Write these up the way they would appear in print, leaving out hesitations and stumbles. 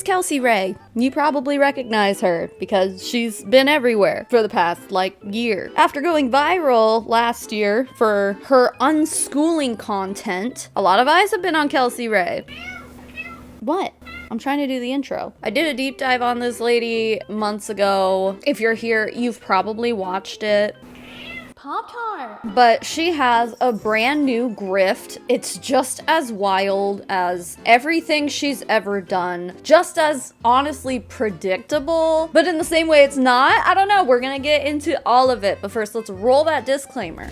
Kelsey Rhae. You probably recognize her because she's been everywhere for the past, year. After going viral last year for her unschooling content, a lot of eyes have been on Kelsey Rhae. What? I'm trying to do the intro. I did a deep dive on this lady months ago. If you're here, you've probably watched it. Pop-Tart. But she has a brand new Grift. It's just as wild as everything she's ever done. Just as honestly predictable. But in the same way it's not. I don't know. We're gonna get into all of it. But first, let's roll that disclaimer.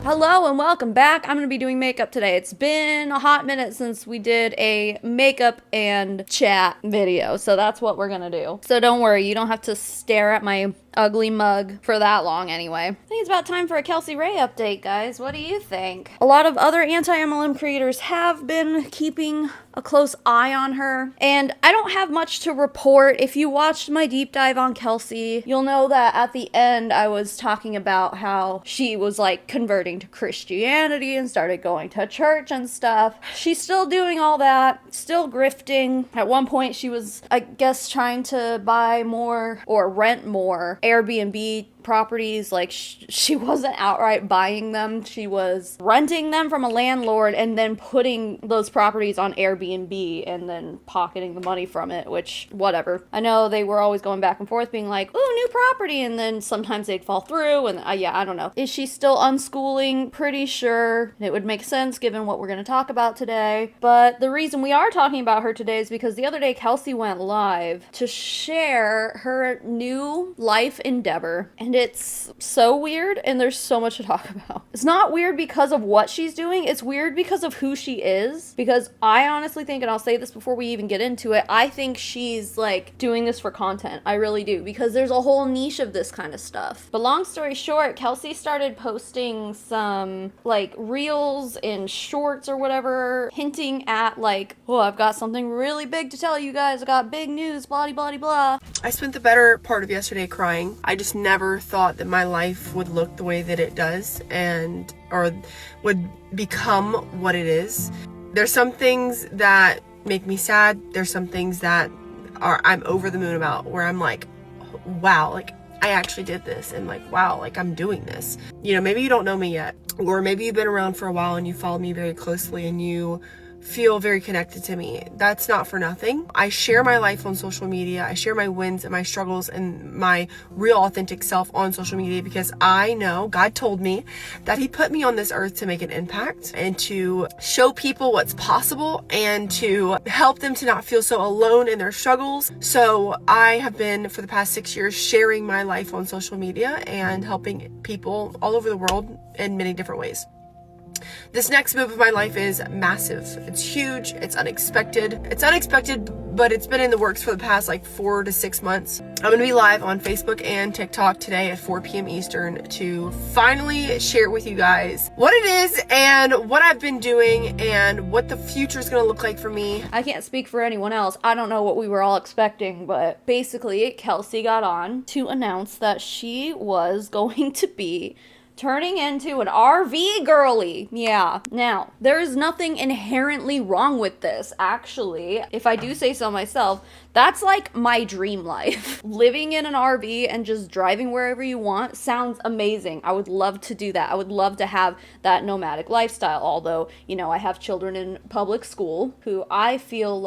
Hello and welcome back. I'm going to be doing makeup today. It's been a hot minute since we did a makeup and chat video, so that's what we're going to do. So don't worry, you don't have to stare at my ugly mug for that long anyway. I think it's about time for a Kelsey Rhae update, guys. What do you think? A lot of other anti-mlm creators have been keeping a close eye on her, and I don't have much to report. If you watched my deep dive on Kelsey, you'll know that at the end I was talking about how she was converting to Christianity and started going to church and stuff. She's still doing all that, still grifting. At one point she was, I guess, trying to buy more or rent more Airbnb properties. She wasn't outright buying them. She was renting them from a landlord and then putting those properties on Airbnb and then pocketing the money from it, which, whatever. I know they were always going back and forth being like, ooh, new property, and then sometimes they'd fall through, and yeah, I don't know. Is she still unschooling? Pretty sure. It would make sense given what we're going to talk about today. But the reason we are talking about her today is because the other day Kelsey went live to share her new life endeavor, and it's so weird, and there's so much to talk about. It's not weird because of what she's doing, it's weird because of who she is, because I honestly think, and I'll say this before we even get into it, I think she's doing this for content. I really do, because there's a whole niche of this kind of stuff. But long story short, Kelsey started posting some reels and shorts or whatever, hinting at oh, I've got something really big to tell you guys, I got big news, blah blah blah. I spent the better part of yesterday crying. I just never thought that my life would look the way that it does or would become what it is. There's some things that make me sad. There's some things that I'm over the moon about, where I'm wow, I actually did this, and wow, I'm doing this. Maybe you don't know me yet, or maybe you've been around for a while and you follow me very closely and you feel very connected to me. That's not for nothing. I share my life on social media. I share my wins and my struggles and my real authentic self on social media because I know God told me that he put me on this earth to make an impact and to show people what's possible and to help them to not feel so alone in their struggles. So I have been, for the past 6 years, sharing my life on social media and helping people all over the world in many different ways. This next move of my life is massive. It's huge. It's unexpected. But it's been in the works for the past 4 to 6 months. I'm going to be live on Facebook and TikTok today at 4 p.m. Eastern to finally share with you guys what it is and what I've been doing and what the future is going to look like for me. I can't speak for anyone else. I don't know what we were all expecting, but basically Kelsey got on to announce that she was going to be turning into an RV girly. Yeah. Now, there is nothing inherently wrong with this, actually. If I do say so myself, that's my dream life. Living in an RV and just driving wherever you want sounds amazing. I would love to do that. I would love to have that nomadic lifestyle, although, I have children in public school who I feel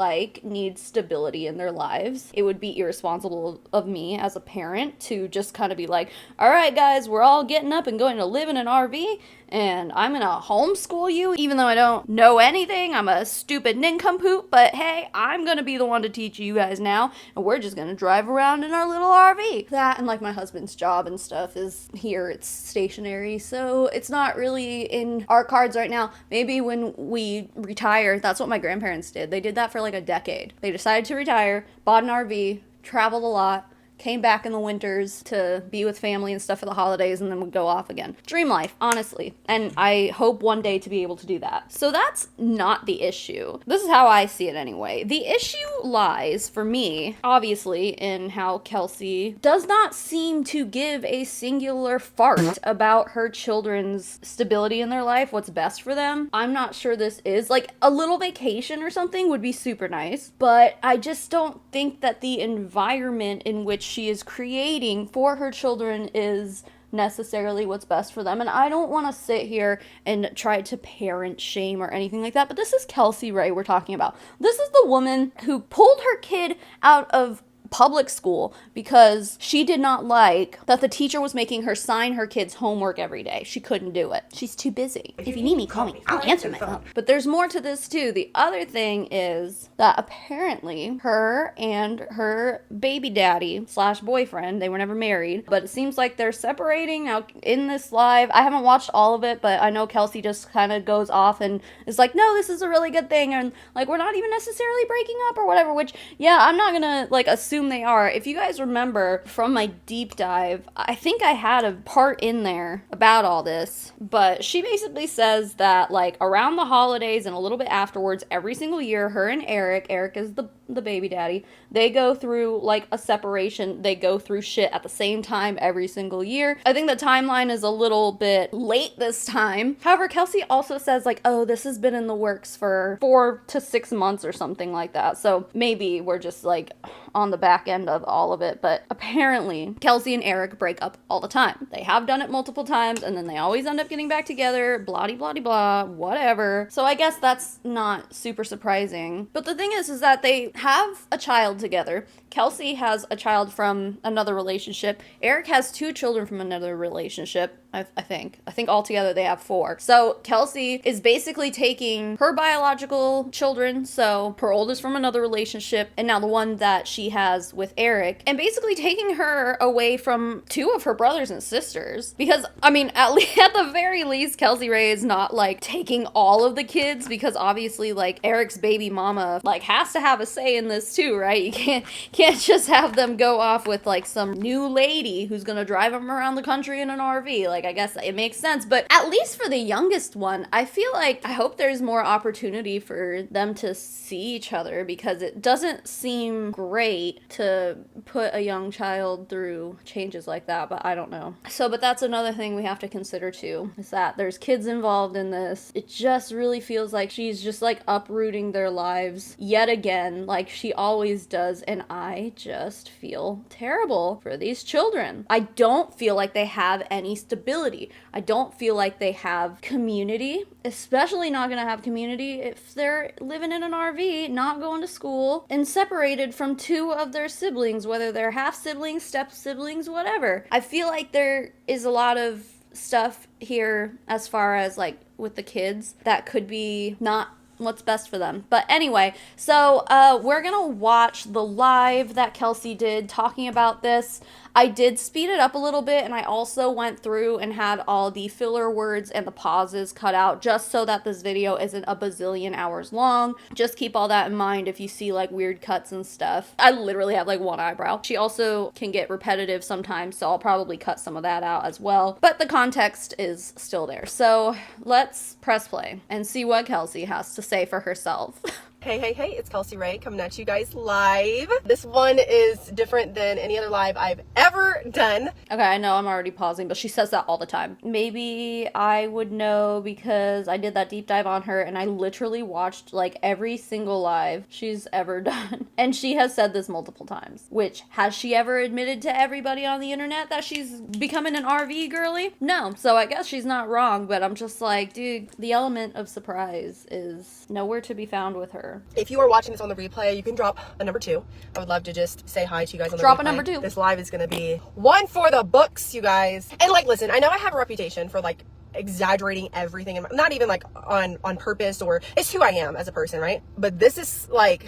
need stability in their lives. It would be irresponsible of me as a parent to just kind of be all right, guys, we're all getting up and going to live in an RV, and I'm gonna homeschool you, even though I don't know anything. I'm a stupid nincompoop, but hey, I'm gonna be the one to teach you guys now, and we're just gonna drive around in our little RV. That and my husband's job and stuff is here, it's stationary, so it's not really in our cards right now. Maybe when we retire. That's what my grandparents did. They did that for a decade. They decided to retire, bought an RV, traveled a lot, came back in the winters to be with family and stuff for the holidays, and then would go off again. Dream life, honestly. And I hope one day to be able to do that. So that's not the issue. This is how I see it anyway. The issue lies, for me, obviously, in how Kelsey does not seem to give a singular fart about her children's stability in their life, what's best for them. I'm not sure this is. Like, a little vacation or something would be super nice, but I just don't think that the environment in which she is creating for her children is necessarily what's best for them. And I don't want to sit here and try to parent shame or anything like that, but this is Kelsey Rhae we're talking about. This is the woman who pulled her kid out of public school because she did not like that the teacher was making her sign her kid's homework every day. She couldn't do it. She's too busy. If you need me, call me. I'll answer my phone. But there's more to this too. The other thing is that apparently her and her baby daddy / boyfriend, they were never married, but it seems like they're separating now in this live. I haven't watched all of it, but I know Kelsey just kind of goes off and is like, no, this is a really good thing, and like, we're not even necessarily breaking up or whatever, which, yeah, I'm not gonna like assume they are. If you guys remember from my deep dive, I think I had a part in there about all this, but she basically says that like around the holidays and a little bit afterwards, every single year, her and Eric is the baby daddy, they go through like a separation. They go through shit at the same time every single year. I think the timeline is a little bit late this time. However, Kelsey also says like, oh, this has been in the works for 4 to 6 months or something like that. So maybe we're just like on the back end of all of it. But apparently Kelsey and Eric break up all the time. They have done it multiple times, and then they always end up getting back together, blah blah blah, whatever. So I guess that's not super surprising. But the thing is that they have a child together. Kelsey has a child from another relationship. Eric has 2 children from another relationship. I think altogether they have 4. So Kelsey is basically taking her biological children, so her oldest from another relationship, and now the one that she has with Eric, and basically taking her away from 2 of her brothers and sisters. Because, I mean, at the very least, Kelsey Rhae is not like taking all of the kids, because obviously like Eric's baby mama like has to have a say in this too, right? You can't just have them go off with like some new lady who's gonna drive them around the country in an RV. Like, I guess it makes sense, but at least for the youngest one, I feel like I hope there's more opportunity for them to see each other, because it doesn't seem great to put a young child through changes like that, but I don't know. So, but that's another thing we have to consider too, is that there's kids involved in this. It just really feels like she's just like uprooting their lives yet again, like she always does, and I just feel terrible for these children. I don't feel like they have any stability. I don't feel like they have community, especially not gonna have community if they're living in an RV, not going to school, and separated from 2 of their siblings, whether they're half siblings, step siblings, whatever. I feel like there is a lot of stuff here as far as like with the kids that could be not what's best for them. But anyway, so we're gonna watch the live that Kelsey did talking about this. I did speed it up a little bit, and I also went through and had all the filler words and the pauses cut out just so that this video isn't a bazillion hours long. Just keep all that in mind if you see like weird cuts and stuff. I literally have like 1 eyebrow. She also can get repetitive sometimes, so I'll probably cut some of that out as well. But the context is still there. So let's press play and see what Kelsey has to say for herself. Hey, it's Kelsey Rhae coming at you guys live. This one is different than any other live I've ever done. Okay, I know I'm already pausing, but she says that all the time. Maybe I would know because I did that deep dive on her, and I literally watched like every single live she's ever done. And she has said this multiple times, which, has she ever admitted to everybody on the internet that she's becoming an RV girly? No, so I guess she's not wrong, but I'm just like, dude, the element of surprise is nowhere to be found with her. If you are watching this on the replay, you can drop a number 2. I would love to just say hi to you guys on the Drop replay. a number 2. This live is going to be one for the books, you guys. And like, listen, I know I have a reputation for like exaggerating everything, and not even like on purpose, or it's who I am as a person, right? But this is like,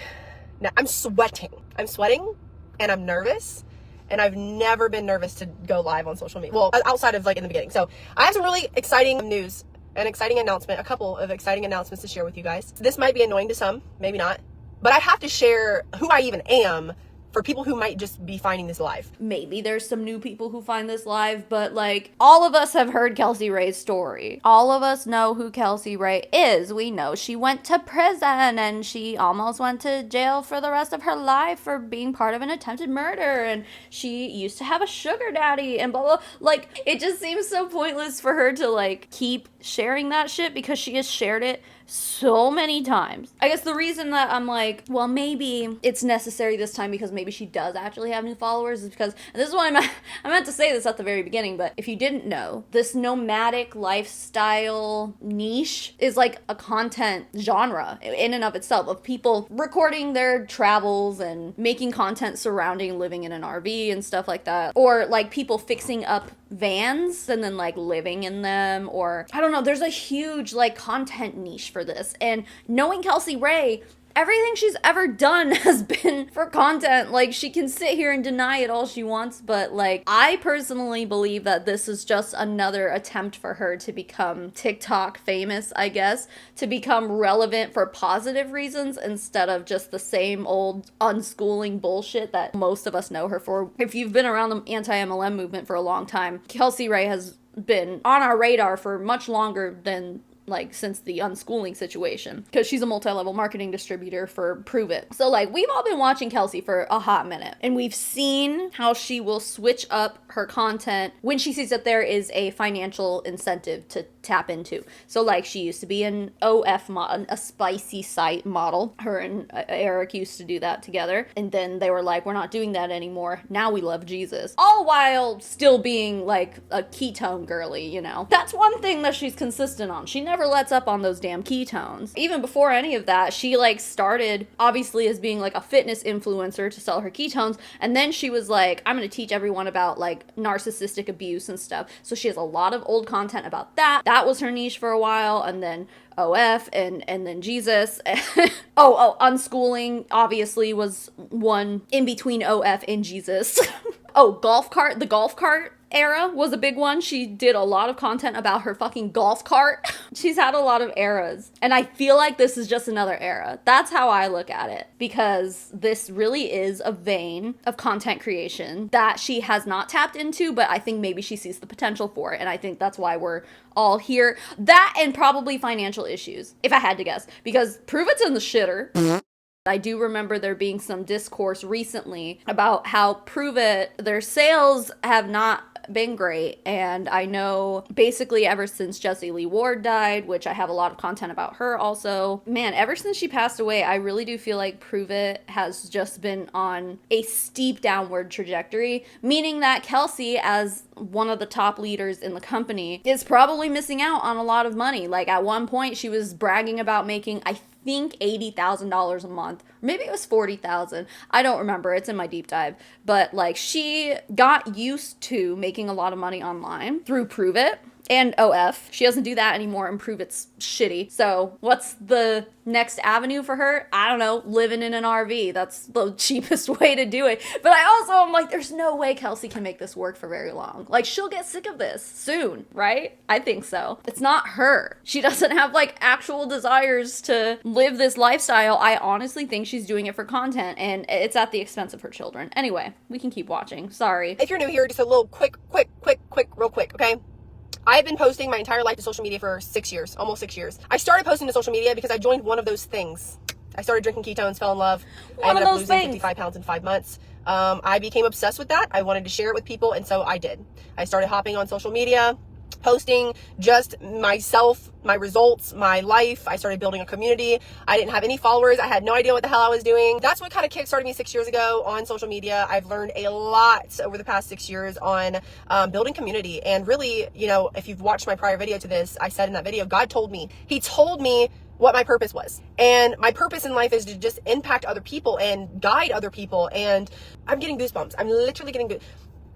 I'm sweating, and I'm nervous. And I've never been nervous to go live on social media. Well, outside of like in the beginning. So I have some really exciting news. An exciting announcement, a couple of exciting announcements to share with you guys. This might be annoying to some, maybe not, but I have to share who I even am for people who might just be finding this live. Maybe there's some new people who find this live, but like all of us have heard Kelsey Rhae's story. All of us know who Kelsey Rhae is. We know she went to prison and she almost went to jail for the rest of her life for being part of an attempted murder, and she used to have a sugar daddy and blah blah. Like, it just seems so pointless for her to like keep sharing that shit because she has shared it so many times. I guess the reason that I'm like, well, maybe it's necessary this time because maybe she does actually have new followers is because, and this is what I meant to say this at the very beginning, but if you didn't know, this nomadic lifestyle niche is like a content genre in and of itself, of people recording their travels and making content surrounding living in an RV and stuff like that, or like people fixing up vans and then like living in them, or I don't know, there's a huge like content niche for this. And knowing Kelsey Rhae, everything she's ever done has been for content. Like, she can sit here and deny it all she wants, but like, I personally believe that this is just another attempt for her to become TikTok famous, I guess, to become relevant for positive reasons instead of just the same old unschooling bullshit that most of us know her for. If you've been around the anti-mlm movement for a long time, Kelsey Rhae has been on our radar for much longer than like since the unschooling situation, because she's a multi-level marketing distributor for Pruvit. So like, we've all been watching Kelsey for a hot minute, and we've seen how she will switch up her content when she sees that there is a financial incentive to tap into. So like, she used to be an OF a spicy site model. Her and Eric used to do that together, and then they were like, we're not doing that anymore, now we love Jesus, all while still being like a ketone girly, you know. That's one thing that she's consistent on. She never lets up on those damn ketones. Even before any of that, she like started obviously as being like a fitness influencer to sell her ketones, and then she was like, I'm gonna teach everyone about like narcissistic abuse and stuff. So she has a lot of old content about that. That was her niche for a while, and then OF and then Jesus. Unschooling obviously was one in between OF and Jesus. The golf cart era was a big one. She did a lot of content about her fucking golf cart. She's had a lot of eras, and I feel like this is just another era. That's how I look at it, because this really is a vein of content creation that she has not tapped into, but I think maybe she sees the potential for it, and I think that's why we're all here. That and probably financial issues, if I had to guess, because Pruvit's in the shitter. I do remember there being some discourse recently about how Pruvit, their sales have not been great, and I know basically ever since Jessie Lee Ward died, which I have a lot of content about her also, man, ever since she passed away, I really do feel like Pruvit has just been on a steep downward trajectory, meaning that Kelsey, as one of the top leaders in the company, is probably missing out on a lot of money. Like, at one point she was bragging about making, I think, $80,000 a month. Maybe it was 40,000. I don't remember. It's in my deep dive. But like, she got used to making a lot of money online through Pruvit and OF. She doesn't do that anymore, and Pruvit's shitty. So what's the next avenue for her? I don't know, living in an RV. That's the cheapest way to do it. But I also am like, there's no way Kelsey can make this work for very long. Like, she'll get sick of this soon, right? I think so. It's not her. She doesn't have like actual desires to live this lifestyle. I honestly think she's doing it for content, and it's at the expense of her children. Anyway, we can keep watching. Sorry. If you're new here, just a little real quick, okay? I've been posting my entire life to social media for 6 years, almost 6 years. I started posting to social media because I joined one of those things. I started drinking ketones, fell in love. I ended up losing 55 pounds in 5 months. I became obsessed with that. I wanted to share it with people, and so I did. I started hopping on social media, posting just myself, my results, my life. I started building a community. I didn't have any followers. I had no idea what the hell I was doing. That's what kind of kickstarted me 6 years ago on social media. I've learned a lot over the past 6 years on building community. And really, you know, if you've watched my prior video to this, I said in that video, God told me. He told me what my purpose was. And my purpose in life is to just impact other people and guide other people. And I'm getting goosebumps. I'm literally getting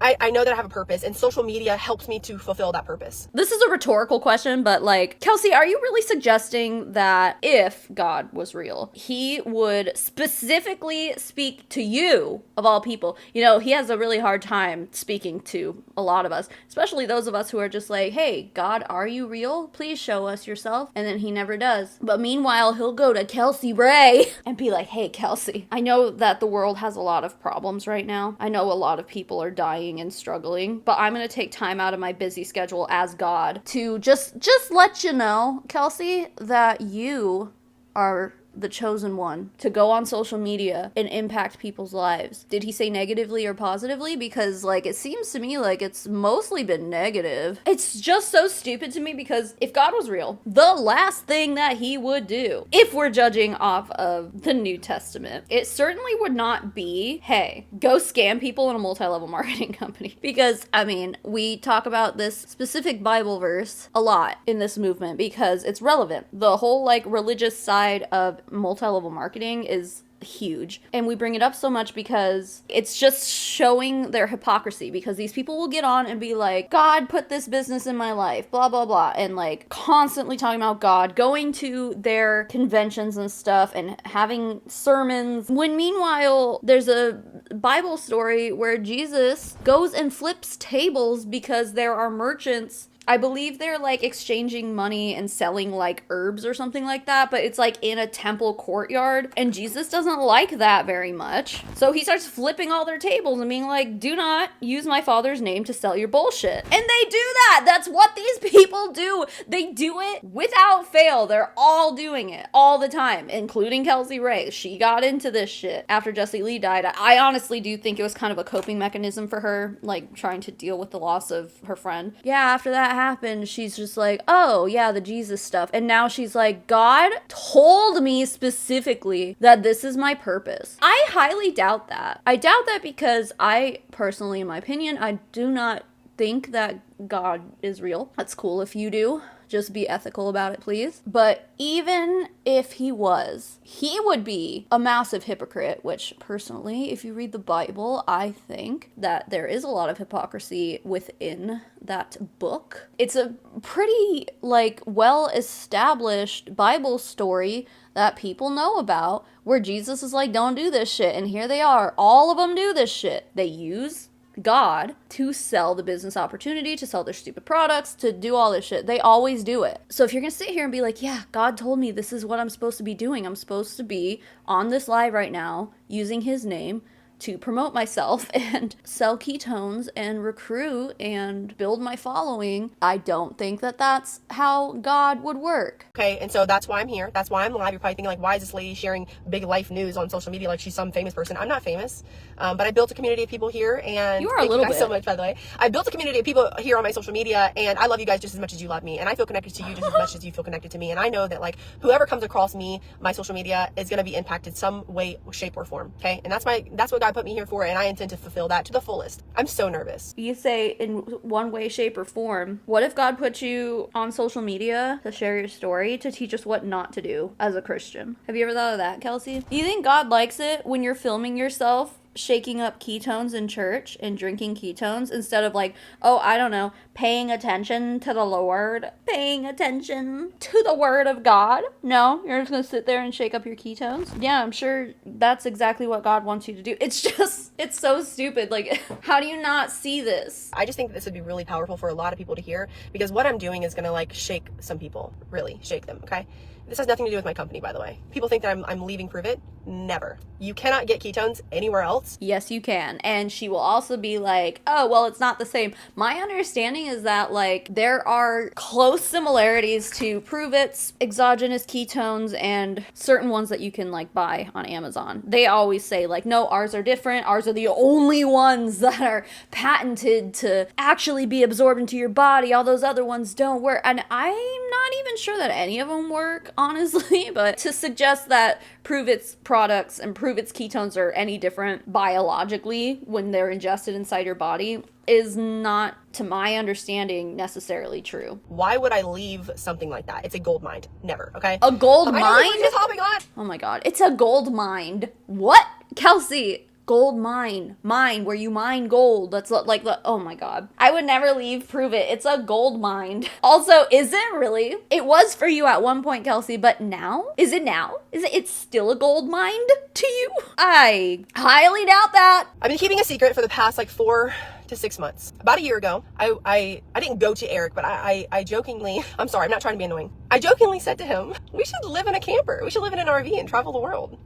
I know that I have a purpose, and social media helps me to fulfill that purpose. This is a rhetorical question, but like, Kelsey, are you really suggesting that if God was real, he would specifically speak to you, of all people? You know, he has a really hard time speaking to a lot of us, especially those of us who are just like, hey, God, are you real? Please show us yourself. And then he never does. But meanwhile, he'll go to Kelsey Rhae and be like, hey, Kelsey, I know that the world has a lot of problems right now. I know a lot of people are dying and struggling, but I'm going to take time out of my busy schedule as God to just let you know, Kelsey, that you are the chosen one to go on social media and impact people's lives. Did he say negatively or positively? Because like, it seems to me like it's mostly been negative. It's just so stupid to me, because if God was real, the last thing that he would do, if we're judging off of the New Testament, it certainly would not be, hey, go scam people in a multi-level marketing company. Because I mean, we talk about this specific Bible verse a lot in this movement because it's relevant. The whole like religious side of multi-level marketing is huge, and we bring it up so much because it's just showing their hypocrisy, because these people will get on and be like, God put this business in my life, blah blah blah, and like constantly talking about God, going to their conventions and stuff and having sermons, when meanwhile there's a Bible story where Jesus goes and flips tables because there are merchants, I believe they're like exchanging money and selling like herbs or something like that, but it's like in a temple courtyard, and Jesus doesn't like that very much. So he starts flipping all their tables and being like, do not use my Father's name to sell your bullshit. And they do that. That's what these people do. They do it without fail. They're all doing it all the time, including Kelsey Rhae. She got into this shit after Jesse Lee died. I honestly do think it was kind of a coping mechanism for her, like trying to deal with the loss of her friend. Yeah, after that happened, she's just like, oh yeah, the Jesus stuff. And now she's like, God told me specifically that this is my purpose. I highly doubt that. I doubt that because I personally, in my opinion, I do not think that God is real. That's cool if you do. Just be ethical about it, please. But even if he was, he would be a massive hypocrite, which personally, if you read the Bible, I think that there is a lot of hypocrisy within that book. It's a pretty, like, well-established Bible story that people know about, where Jesus is like, don't do this shit. And here they are. All of them do this shit. They use God to sell the business opportunity, to sell their stupid products, to do all this shit. They always do it. So if you're gonna sit here and be like, yeah, God told me this is what I'm supposed to be doing, I'm supposed to be on this live right now using his name to promote myself and sell ketones and recruit and build my following, I don't think that that's how God would work. Okay, and so that's why I'm here. That's why I'm live. You're probably thinking like, why is this lady sharing big life news on social media like she's some famous person? I'm not famous, but I built a community of people here, and you are a little bit. Thank you guys so much, by the way. I built a community of people here on my social media, and I love you guys just as much as you love me, and I feel connected to you just as much as you feel connected to me. And I know that like whoever comes across me, my social media, is gonna be impacted some way, shape, or form. Okay, and that's what God put me here for, and I intend to fulfill that to the fullest. I'm so nervous. You say in one way, shape, or form. What if God put you on social media to share your story, to teach us what not to do as a Christian? Have you ever thought of that, Kelsey? Do you think God likes it when you're filming yourself shaking up ketones in church and drinking ketones instead of like, oh, I don't know, paying attention to the Lord, paying attention to the word of God? No, you're just gonna sit there and shake up your ketones? Yeah, I'm sure that's exactly what God wants you to do. It's just, it's so stupid. Like, how do you not see this? I just think that this would be really powerful for a lot of people to hear, because what I'm doing is gonna like shake some people, really shake them, okay? This has nothing to do with my company, by the way. People think that I'm leaving Pruvit. Never. You cannot get ketones anywhere else. Yes, you can. And she will also be like, oh, well, it's not the same. My understanding is that, like, there are close similarities to Pruvit's exogenous ketones and certain ones that you can, like, buy on Amazon. They always say, like, no, ours are different. Ours are the only ones that are patented to actually be absorbed into your body. All those other ones don't work. And I'm not even sure that any of them work, honestly, but to suggest that Pruvit's products and Pruvit's ketones are any different biologically when they're ingested inside your body is not, to my understanding, necessarily true. Why would I leave something like that? It's a gold mine. Never, okay? A gold mine? I know we're just hopping on. Oh my god. It's a gold mine. What? Kelsey, gold mine where you mine gold. That's like, oh my God. I would never leave Pruvit. It's a gold mine. Also, is it really? It was for you at one point, Kelsey, but now? Is it now? It's still a gold mine to you? I highly doubt that. I've been keeping a secret for the past like 4 to 6 months. About a year ago, I didn't go to Eric, but I jokingly, I'm sorry, I'm not trying to be annoying. I jokingly said to him, we should live in a camper. We should live in an RV and travel the world.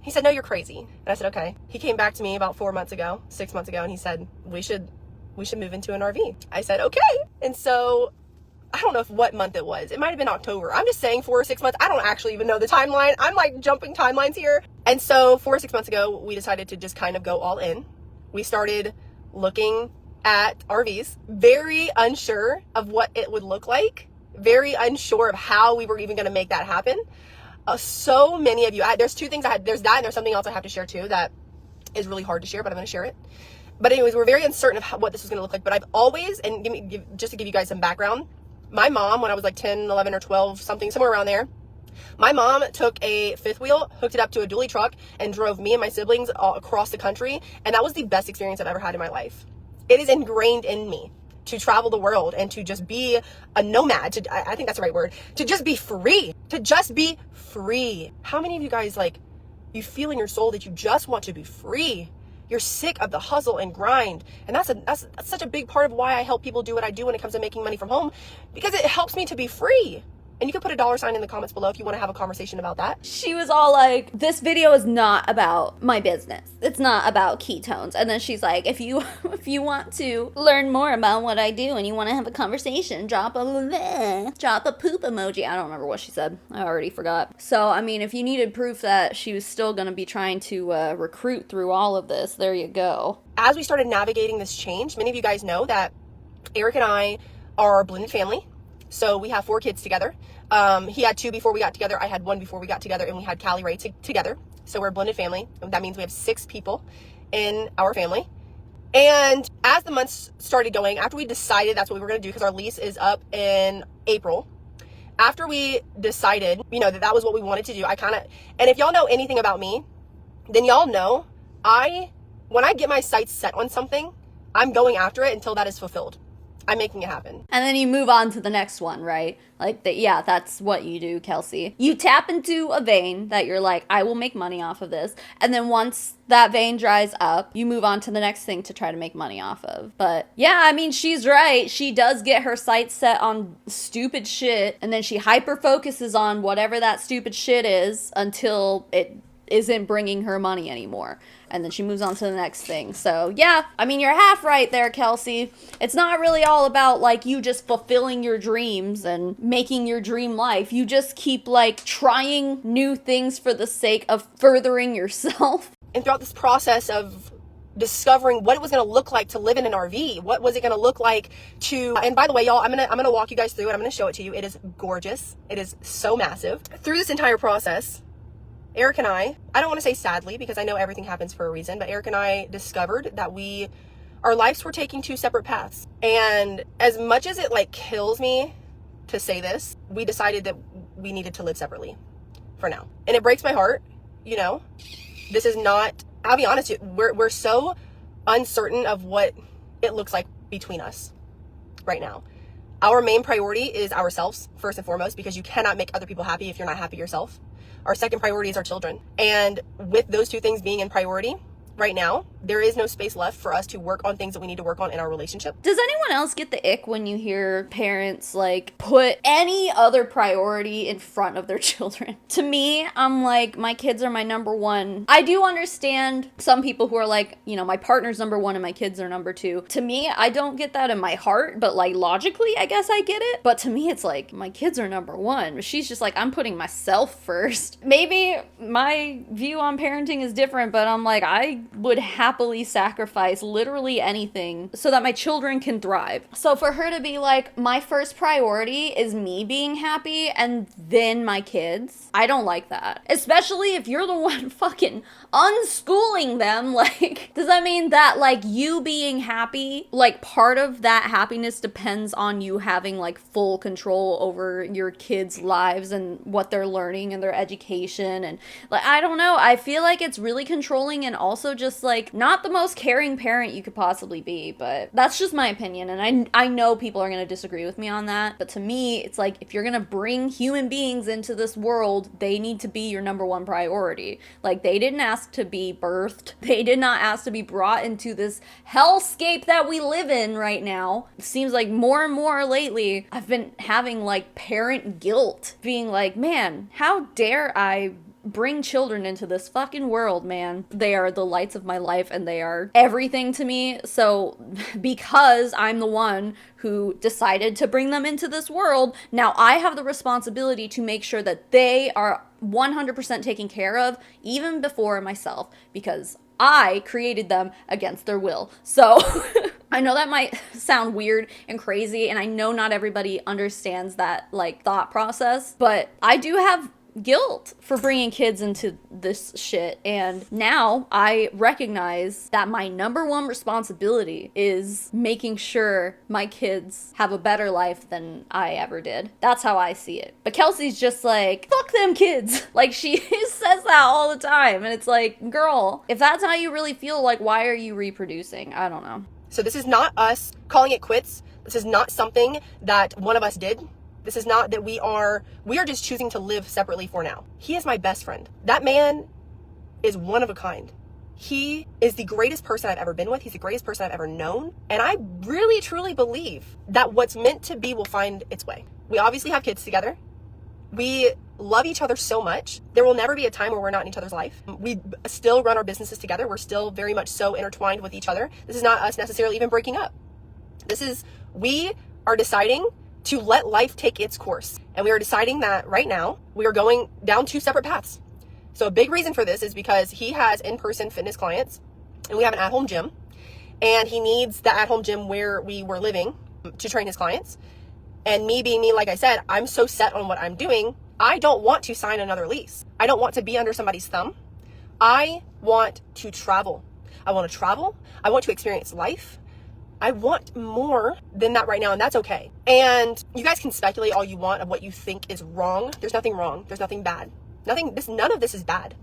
He said, no, you're crazy. And I said, okay. He came back to me about 6 months ago, and he said, we should move into an RV. I said, okay. And so I don't know what month it was. It might have been October. I'm just saying 4 or 6 months. I don't actually even know the timeline. I'm like jumping timelines here. And so 4 or 6 months ago, we decided to just kind of go all in. We started looking at RVs, very unsure of what it would look like, very unsure of how we were even going to make that happen. So many of you, there's two things there's that and there's something else I have to share too that is really hard to share, but I'm going to share it. But anyways, we're very uncertain of what this was going to look like. But I've always, and just to give you guys some background, my mom, when I was like 10, 11 or 12, somewhere around there, my mom took a fifth wheel, hooked it up to a dually truck, and drove me and my siblings all across the country. And that was the best experience I've ever had in my life. It is ingrained in me to travel the world and to just be a nomad. I think that's the right word. To just be free. To just be free. How many of you guys, like, you feel in your soul that you just want to be free? You're sick of the hustle and grind. And that's such a big part of why I help people do what I do when it comes to making money from home, because it helps me to be free. And you can put a $sign in the comments below if you want to have a conversation about that. She was all like, this video is not about my business. It's not about ketones. And then she's like, if you want to learn more about what I do and you want to have a conversation, drop a poop emoji. I don't remember what she said. I already forgot. So, I mean, if you needed proof that she was still going to be trying to recruit through all of this, there you go. As we started navigating this change, many of you guys know that Eric and I are a blended family. So we have 4 kids together. He had 2 before we got together. I had 1 before we got together, and we had Kelsey Rhae together. So we're a blended family. That means we have 6 people in our family. And as the months started going, after we decided that's what we were going to do, because our lease is up in April, after we decided, that was what we wanted to do, and if y'all know anything about me, then y'all know when I get my sights set on something, I'm going after it until that is fulfilled. I'm making it happen. And then you move on to the next one, right? Like, that's what you do, Kelsey. You tap into a vein that you're like, I will make money off of this. And then once that vein dries up, you move on to the next thing to try to make money off of. But yeah, I mean, she's right. She does get her sights set on stupid shit. And then she hyper focuses on whatever that stupid shit is until it isn't bringing her money anymore. And then she moves on to the next thing. So yeah, I mean, you're half right there, Kelsey. It's not really all about like you just fulfilling your dreams and making your dream life. You just keep like trying new things for the sake of furthering yourself. And throughout this process of discovering what it was going to look like to live in an RV, what was it going to look like to, and by the way, y'all, I'm going to walk you guys through it. I'm going to show it to you. It is gorgeous. It is so massive. Through this entire process, Eric and I don't want to say sadly, because I know everything happens for a reason, but Eric and I discovered that our lives were taking 2 separate paths. And as much as it like kills me to say this, we decided that we needed to live separately for now. And it breaks my heart, this is not, I'll be honest, we're so uncertain of what it looks like between us right now. Our main priority is ourselves, first and foremost, because you cannot make other people happy if you're not happy yourself. Our second priority is our children. And with those 2 things being in priority right now, there is no space left for us to work on things that we need to work on in our relationship. Does anyone else get the ick when you hear parents like put any other priority in front of their children? To me, I'm like, my kids are my number one. I do understand some people who are like, my partner's number 1 and my kids are number 2. To me, I don't get that in my heart, but like logically, I guess I get it. But to me, it's like, my kids are number 1. She's just like, I'm putting myself first. Maybe my view on parenting is different, but I'm like, I would happily sacrifice literally anything so that my children can thrive. So for her to be like, my first priority is me being happy and then my kids, I don't like that. Especially if you're the one fucking unschooling them. Like, does that mean that like you being happy, like part of that happiness depends on you having like full control over your kids' lives and what they're learning and their education? And like, I don't know, I feel like it's really controlling and also also just like not the most caring parent you could possibly be, but that's just my opinion. And I know people are going to disagree with me on that, but to me, it's like if you're going to bring human beings into this world, they need to be your number one priority. Like, they didn't ask to be birthed. They did not ask to be brought into this hellscape that we live in right now. It seems like more and more lately, I've been having like parent guilt, being like, man, how dare I bring children into this fucking world, man. They are the lights of my life and they are everything to me. So because I'm the one who decided to bring them into this world, now I have the responsibility to make sure that they are 100% taken care of, even before myself, because I created them against their will. So I know that might sound weird and crazy, and I know not everybody understands that like thought process, but I do have guilt for bringing kids into this shit, and now I recognize that my number one responsibility is making sure my kids have a better life than I ever did. That's how I see it. But Kelsey's just like, fuck them kids. Like, she says that all the time, and it's like, girl, if that's how you really feel, like, why are you reproducing? I don't know. So this is not us calling it quits. This is not something that one of us did. This is not that we are just choosing to live separately for now. He is my best friend. That man is one of a kind. He is the greatest person I've ever been with. He's the greatest person I've ever known. And I really, truly believe that what's meant to be will find its way. We obviously have kids together. We love each other so much. There will never be a time where we're not in each other's life. We still run our businesses together. We're still very much so intertwined with each other. This is not us necessarily even breaking up. We are deciding to let life take its course. And we are deciding that right now we are going down two separate paths. So a big reason for this is because he has in-person fitness clients and we have an at-home gym, and he needs the at-home gym where we were living to train his clients. And me being me, like I said, I'm so set on what I'm doing. I don't want to sign another lease. I don't want to be under somebody's thumb. I want to travel. I want to travel. I want to experience life. I want more than that right now, and that's okay. And you guys can speculate all you want of what you think is wrong. There's nothing wrong. There's nothing bad. None of this is bad.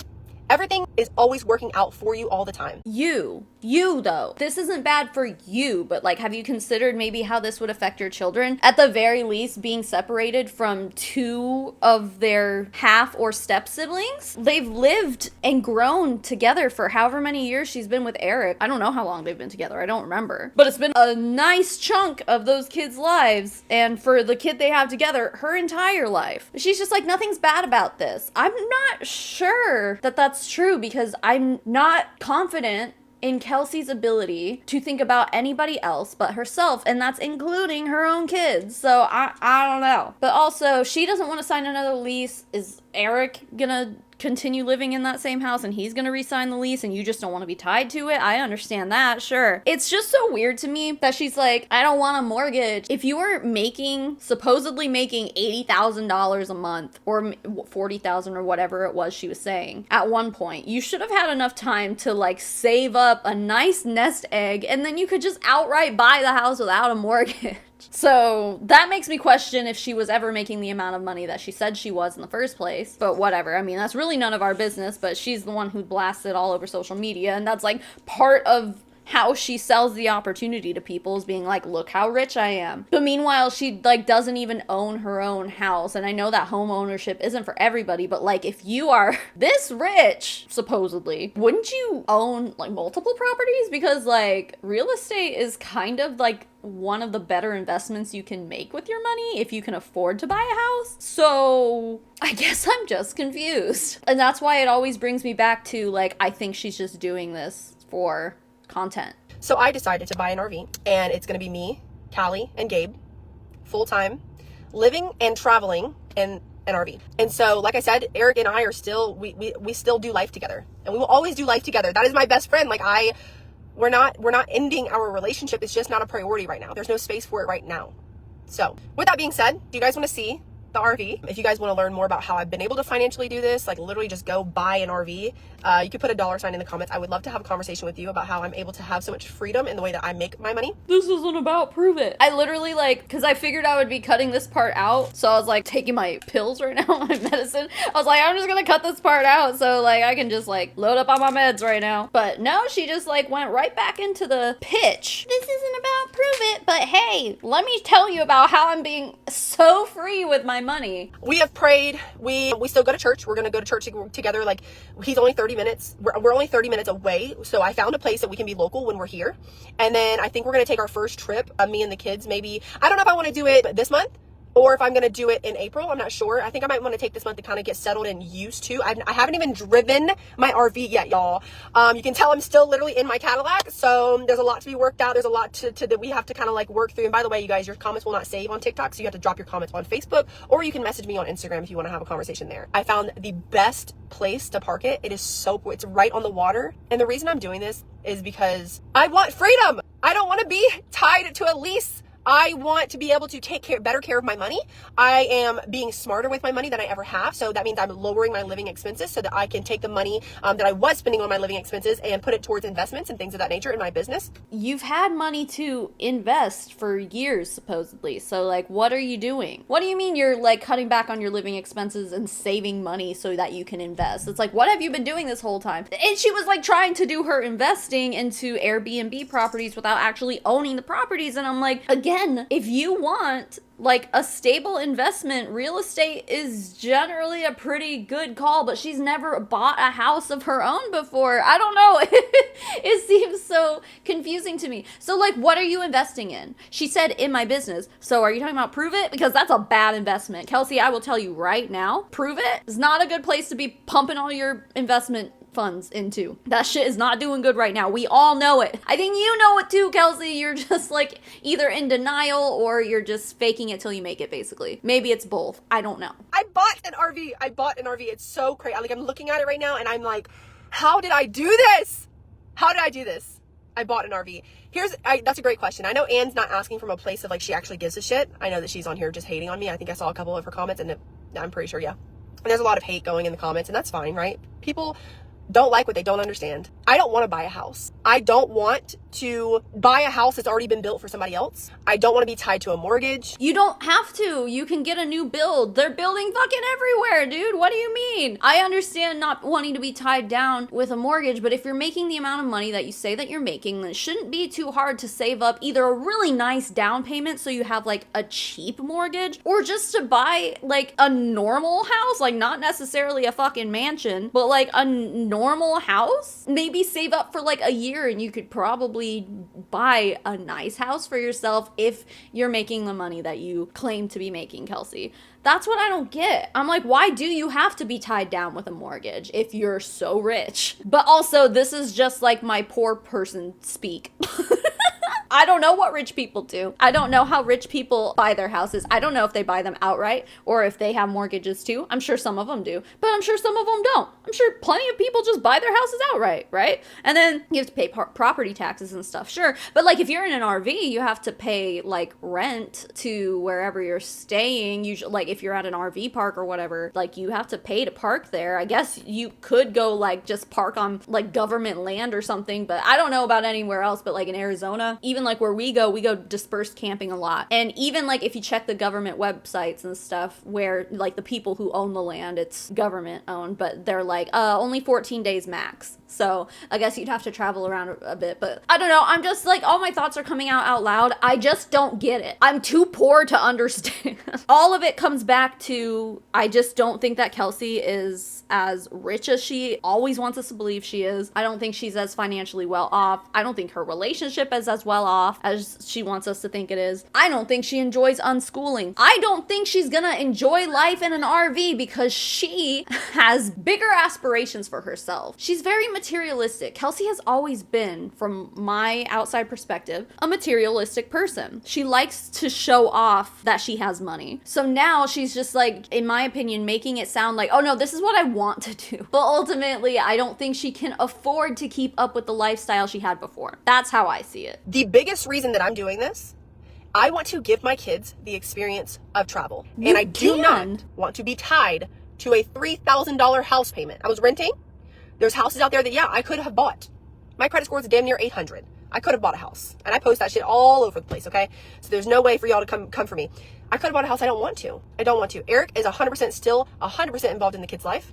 Everything is always working out for you all the time. You though. This isn't bad for you, but like, have you considered maybe how this would affect your children? At the very least, being separated from two of their half or step siblings. They've lived and grown together for however many years she's been with Eric. I don't know how long they've been together. I don't remember. But it's been a nice chunk of those kids' lives. And for the kid they have together, her entire life. She's just like, nothing's bad about this. I'm not sure that that's true, because I'm not confident in Kelsey's ability to think about anybody else but herself, and that's including her own kids. So I don't know. But also, she doesn't want to sign another lease. Is Eric gonna continue living in that same house and he's gonna re-sign the lease and you just don't want to be tied to it? I understand that, sure. It's just so weird to me that she's like, I don't want a mortgage. If you were supposedly making $80,000 a month or $40,000 or whatever it was she was saying at one point, you should have had enough time to like save up a nice nest egg, and then you could just outright buy the house without a mortgage. So that makes me question if she was ever making the amount of money that she said she was in the first place. But whatever. I mean, that's really none of our business, but she's the one who blasted all over social media, and that's like part of how she sells the opportunity to people, is being like, look how rich I am. But meanwhile, she like doesn't even own her own house. And I know that home ownership isn't for everybody, but like, if you are this rich, supposedly, wouldn't you own like multiple properties? Because like, real estate is kind of like one of the better investments you can make with your money if you can afford to buy a house. So I guess I'm just confused. And that's why it always brings me back to like, I think she's just doing this for content. So I decided to buy an RV, and it's going to be me, Callie, and Gabe, full-time, living and traveling in an RV. And so, like I said, Eric and I are still, we still do life together, and we will always do life together. That is my best friend. Like we're not ending our relationship. It's just not a priority right now. There's no space for it right now. So with that being said, do you guys want to see the RV. If you guys want to learn more about how I've been able to financially do this, like literally just go buy an RV, you could put a $ in the comments. I would love to have a conversation with you about how I'm able to have so much freedom in the way that I make my money. This isn't about prove it. I literally because I figured I would be cutting this part out. So I was like taking my pills right now, my medicine. I was like, I'm just gonna cut this part out so I can just load up on my meds right now. But no, she just went right back into the pitch. This isn't about prove it, but hey, let me tell you about how I'm being so free with my money. We have prayed. We still go to church. We're gonna go to church together. He's only 30 minutes. We're only 30 minutes away. So I found a place that we can be local when we're here. And then I think we're gonna take our first trip, me and the kids, maybe. I don't know if I want to do it this month or if I'm going to do it in April. I'm not sure. I think I might want to take this month to kind of get settled and used to. I haven't even driven my RV yet, y'all. You can tell I'm still literally in my Cadillac. So there's a lot to be worked out. There's a lot that we have to kind of work through. And by the way, you guys, your comments will not save on TikTok. So you have to drop your comments on Facebook, or you can message me on Instagram if you want to have a conversation there. I found the best place to park it. It's right on the water. And the reason I'm doing this is because I want freedom. I don't want to be tied to a lease. I want to be able to take better care of my money. I am being smarter with my money than I ever have. So that means I'm lowering my living expenses so that I can take the money that I was spending on my living expenses and put it towards investments and things of that nature in my business. You've had money to invest for years, supposedly. So what are you doing? What do you mean you're cutting back on your living expenses and saving money so that you can invest? It's what have you been doing this whole time? And she was trying to do her investing into Airbnb properties without actually owning the properties. And I'm again, if you want a stable investment, real estate is generally a pretty good call, but she's never bought a house of her own before. I don't know. It seems so confusing to me. So what are you investing in? She said in my business. So are you talking about Pruvit? Because that's a bad investment. Kelsey, I will tell you right now, Pruvit is not a good place to be pumping all your investment funds into. That shit is not doing good right now. We all know it. I think you know it too, Kelsey. You're just either in denial or you're just faking it till you make it, basically. Maybe it's both. I don't know. I bought an RV. It's so crazy. I'm looking at it right now and I'm how did I do this? How did I do this? I bought an RV. That's a great question. I know Anne's not asking from a place of she actually gives a shit. I know that she's on here just hating on me. I think I saw a couple of her comments and I'm pretty sure, yeah. And there's a lot of hate going in the comments, and that's fine, right? People don't like what they don't understand. I don't want to buy a house. I don't want to buy a house that's already been built for somebody else. I don't want to be tied to a mortgage. You don't have to. You can get a new build. They're building fucking everywhere, dude. What do you mean? I understand not wanting to be tied down with a mortgage, but if you're making the amount of money that you say that you're making, then it shouldn't be too hard to save up either a really nice down payment so you have a cheap mortgage, or just to buy a normal house, not necessarily a fucking mansion, but a normal house. Maybe save up for a year and you could probably buy a nice house for yourself if you're making the money that you claim to be making, Kelsey. That's what I don't get. I'm why do you have to be tied down with a mortgage if you're so rich? But also, this is just my poor person speak. I don't know what rich people do. I don't know how rich people buy their houses. I don't know if they buy them outright or if they have mortgages too. I'm sure some of them do, but I'm sure some of them don't. I'm sure plenty of people just buy their houses outright, right? And then you have to pay property taxes and stuff, sure. But if you're in an RV, you have to pay rent to wherever you're staying. Usually, if you're at an RV park or whatever, you have to pay to park there. I guess you could go just park on government land or something, but I don't know about anywhere else. But in Arizona, even where we go dispersed camping a lot. And even if you check the government websites and stuff where the people who own the land, it's government owned, but they're only 14 days max. So I guess you'd have to travel around a bit, but I don't know. I'm just all my thoughts are coming out loud. I just don't get it. I'm too poor to understand. All of it comes back to, I just don't think that Kelsey is as rich as she always wants us to believe she is. I don't think she's as financially well off. I don't think her relationship is as well off as she wants us to think it is. I don't think she enjoys unschooling. I don't think she's gonna enjoy life in an RV because she has bigger aspirations for herself. She's very materialistic. Kelsey has always been, from my outside perspective, a materialistic person. She likes to show off that she has money. So now she's just in my opinion, making it sound oh no, this is what I want to do. But ultimately, I don't think she can afford to keep up with the lifestyle she had before. That's how I see it. The biggest reason that I'm doing this I want to give my kids the experience of travel. And I do not want to be tied to a $3,000 house payment. I was renting. There's houses out there that, yeah, I could have bought. My credit score is damn near 800. I could have bought a house. And I post that shit all over the place, okay? So there's no way for y'all to come for me. I could have bought a house. I don't want to. I don't want to. Eric is 100% still 100% involved in the kid's life.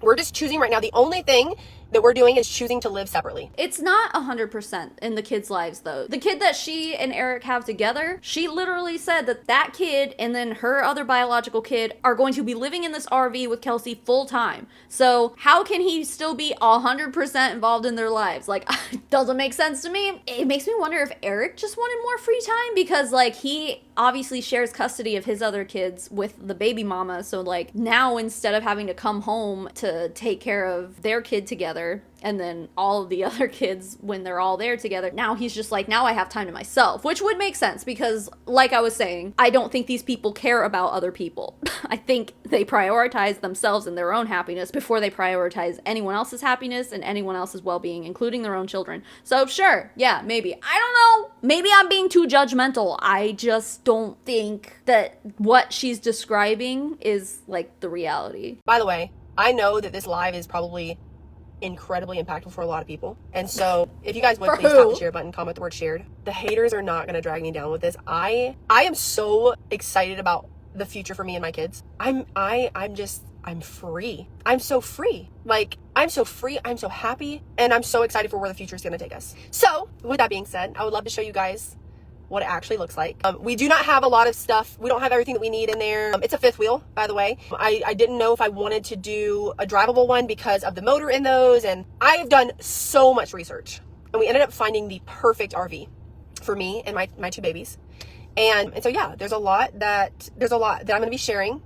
We're just choosing right now. The only thing that we're doing is choosing to live separately. It's not 100% in the kids' lives, though. The kid that she and Eric have together, she literally said that kid and then her other biological kid are going to be living in this RV with Kelsey full time. So how can he still be 100% involved in their lives? Like, it doesn't make sense to me. It makes me wonder if Eric just wanted more free time because, like, he obviously shares custody of his other kids with the baby mama. So, like, now instead of having to come home to take care of their kid together, and then all of the other kids when they're all there together, now he's just like, now I have time to myself, which would make sense because, like I was saying, I don't think these people care about other people. I think they prioritize themselves and their own happiness before they prioritize anyone else's happiness and anyone else's well-being, including their own children. So sure, yeah, maybe. I don't know. Maybe I'm being too judgmental. I just don't think that what she's describing is like the reality. By the way, I know that this live is probably incredibly impactful for a lot of people. And so if you guys would please tap the share button, comment the word shared. The haters are not going to drag me down with this. I am so excited about the future for me and my kids. I'm free. I'm so free. Like, I'm so free. I'm so happy. And I'm so excited for where the future is going to take us. So with that being said, I would love to show you guys what it actually looks like. We do not have a lot of stuff. We don't have everything that we need in there. It's a fifth wheel, by the way. I didn't know if I wanted to do a drivable one because of the motor in those. And I have done so much research. And we ended up finding the perfect RV for me and my two babies. And so, yeah, there's a lot that I'm going to be sharing.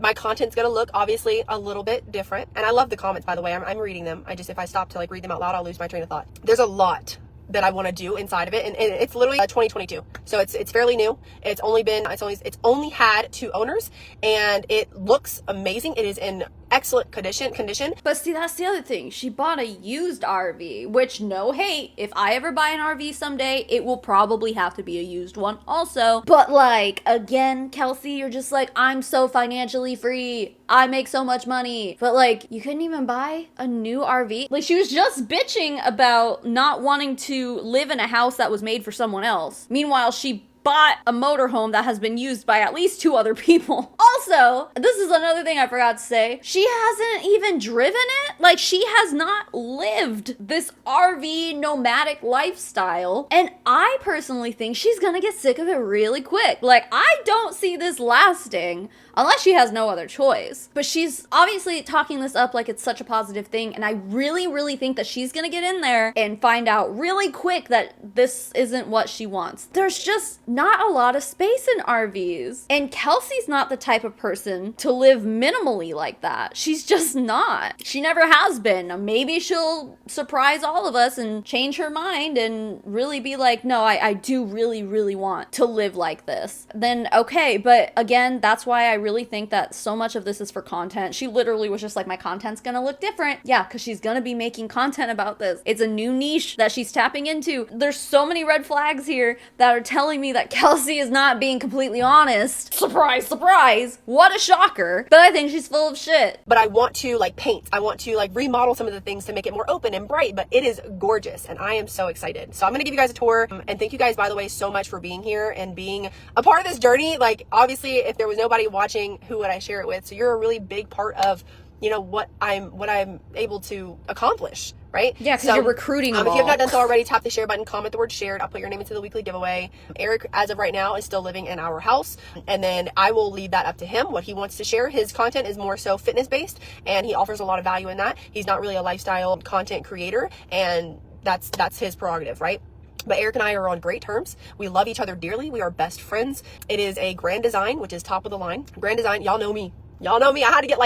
My content's going to look obviously a little bit different. And I love the comments, by the way. I'm reading them. If I stop to like read them out loud, I'll lose my train of thought. There's a lot that I want to do inside of it, and it's literally 2022, so it's fairly new. It's only had 2 owners, and it looks amazing. It is in excellent condition. But see, that's the other thing. She bought a used RV, which, no hate, if I ever buy an RV someday, it will probably have to be a used one also. But like, again, Kelsey, you're just like, I'm so financially free. I make so much money. But like, you couldn't even buy a new RV? Like, she was just bitching about not wanting to live in a house that was made for someone else. Meanwhile, she bought a motorhome that has been used by at least 2 other people. Also, this is another thing I forgot to say. She hasn't even driven it. Like, she has not lived this RV nomadic lifestyle. And I personally think she's gonna get sick of it really quick. Like, I don't see this lasting unless she has no other choice. But she's obviously talking this up like it's such a positive thing. And I really, really think that she's gonna get in there and find out really quick that this isn't what she wants. There's just not a lot of space in RVs. And Kelsey's not the type of person to live minimally like that. She's just not. She never has been. Maybe she'll surprise all of us and change her mind and really be like, no, I do really, really want to live like this. Then okay, but again, that's why I really think that so much of this is for content. She literally was just like, my content's gonna look different. Yeah, because she's gonna be making content about this. It's a new niche that she's tapping into. There's so many red flags here that are telling me that Kelsey is not being completely honest. Surprise, surprise. What a shocker. But I think she's full of shit. But I want to like paint. I want to like remodel some of the things to make it more open and bright, but it is gorgeous and I am so excited. So I'm going to give you guys a tour, and thank you guys, by the way, so much for being here and being a part of this journey. Like, obviously, if there was nobody watching, who would I share it with? So you're a really big part of, you know, what I'm able to accomplish, right? Yeah, because you're recruiting them If you have not done so already, tap the share button, comment the word shared. I'll put your name into the weekly giveaway. Eric, as of right now, is still living in our house, and then I will leave that up to him, what he wants to share. His content is more so fitness based, and he offers a lot of value in that. He's not really a lifestyle content creator, and that's his prerogative, right? But Eric and I are on great terms. We love each other dearly. We are best friends. It is a Grand Design, which is top of the line. Grand Design, y'all know me. Y'all know me. I had to get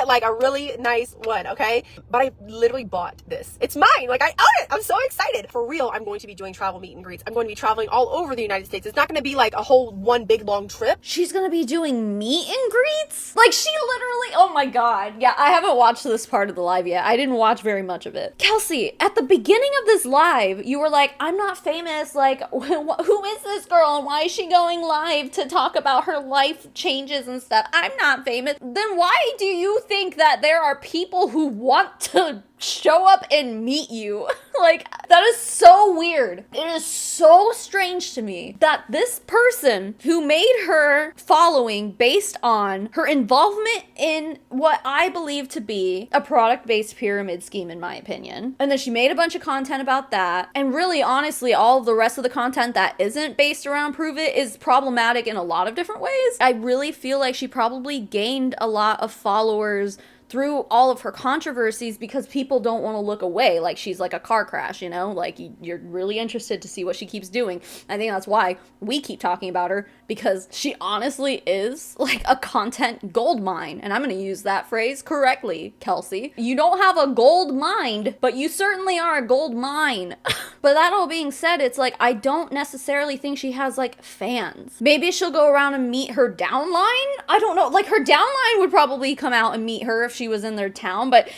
like a really nice one, okay? But I literally bought this. It's mine. Like, I own it. I'm so excited. For real, I'm going to be doing travel meet and greets. I'm going to be traveling all over the United States. It's not going to be like a whole one big long trip. She's going to be doing meet and greets? Like, she literally oh my god. Yeah, I haven't watched this part of the live yet. I didn't watch very much of it. Kelsey, at the beginning of this live, you were like, I'm not famous. Like, who is this girl and why is she going live to talk about her life changes and stuff? I'm not famous. Then why do you think that there are people who want to show up and meet you? Like, that is so weird. It is so strange to me that this person who made her following based on her involvement in what I believe to be a product-based pyramid scheme, in my opinion, and then she made a bunch of content about that, and really, honestly, all of the rest of the content that isn't based around Pruvit is problematic in a lot of different ways. I really feel like she probably gained a lot of followers through all of her controversies because people don't want to look away. Like, she's like a car crash, you know? Like, you're really interested to see what she keeps doing. I think that's why we keep talking about her, because she honestly is like a content gold mine. And I'm going to use that phrase correctly, Kelsey. You don't have a gold mine, but you certainly are a gold mine. But that all being said, it's like, I don't necessarily think she has like fans. Maybe she'll go around and meet her downline? I don't know. Like, her downline would probably come out and meet her if she was in their town, but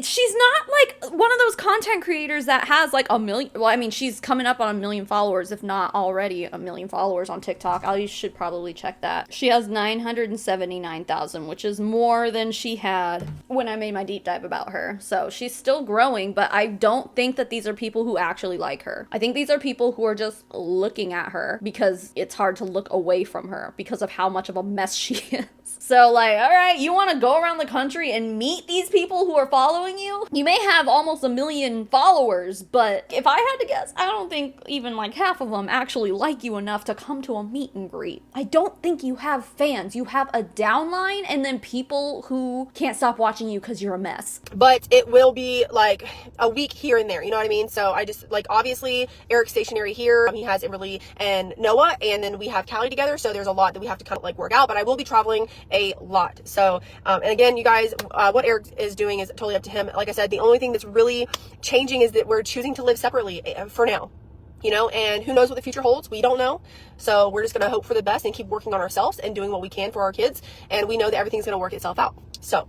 she's not like one of those content creators that has like a million. Well, I mean, she's coming up on 1 million followers, if not already 1 million followers on TikTok. I should probably check that. She has 979,000, which is more than she had when I made my deep dive about her. So she's still growing, but I don't think that these are people who actually like her. I think these are people who are just looking at her because it's hard to look away from her because of how much of a mess she is. So, like, all right, you want to go around the country and meet these people who are following you? You may have almost 1 million followers, but if I had to guess, I don't think even like half of them actually like you enough to come to a meet and greet. I don't think you have fans. You have a downline and then people who can't stop watching you because you're a mess. But it will be like a week here and there, you know what I mean? So I just, like, obviously Eric's stationary here. He has Kimberly and Noah, and then we have Callie together. So there's a lot that we have to kind of like work out, but I will be traveling a lot. So, and again, you guys, what Eric is doing is totally up to him. Like I said, the only thing that's really changing is that we're choosing to live separately for now, you know, and who knows what the future holds? We don't know. So we're just going to hope for the best and keep working on ourselves and doing what we can for our kids. And we know that everything's going to work itself out. So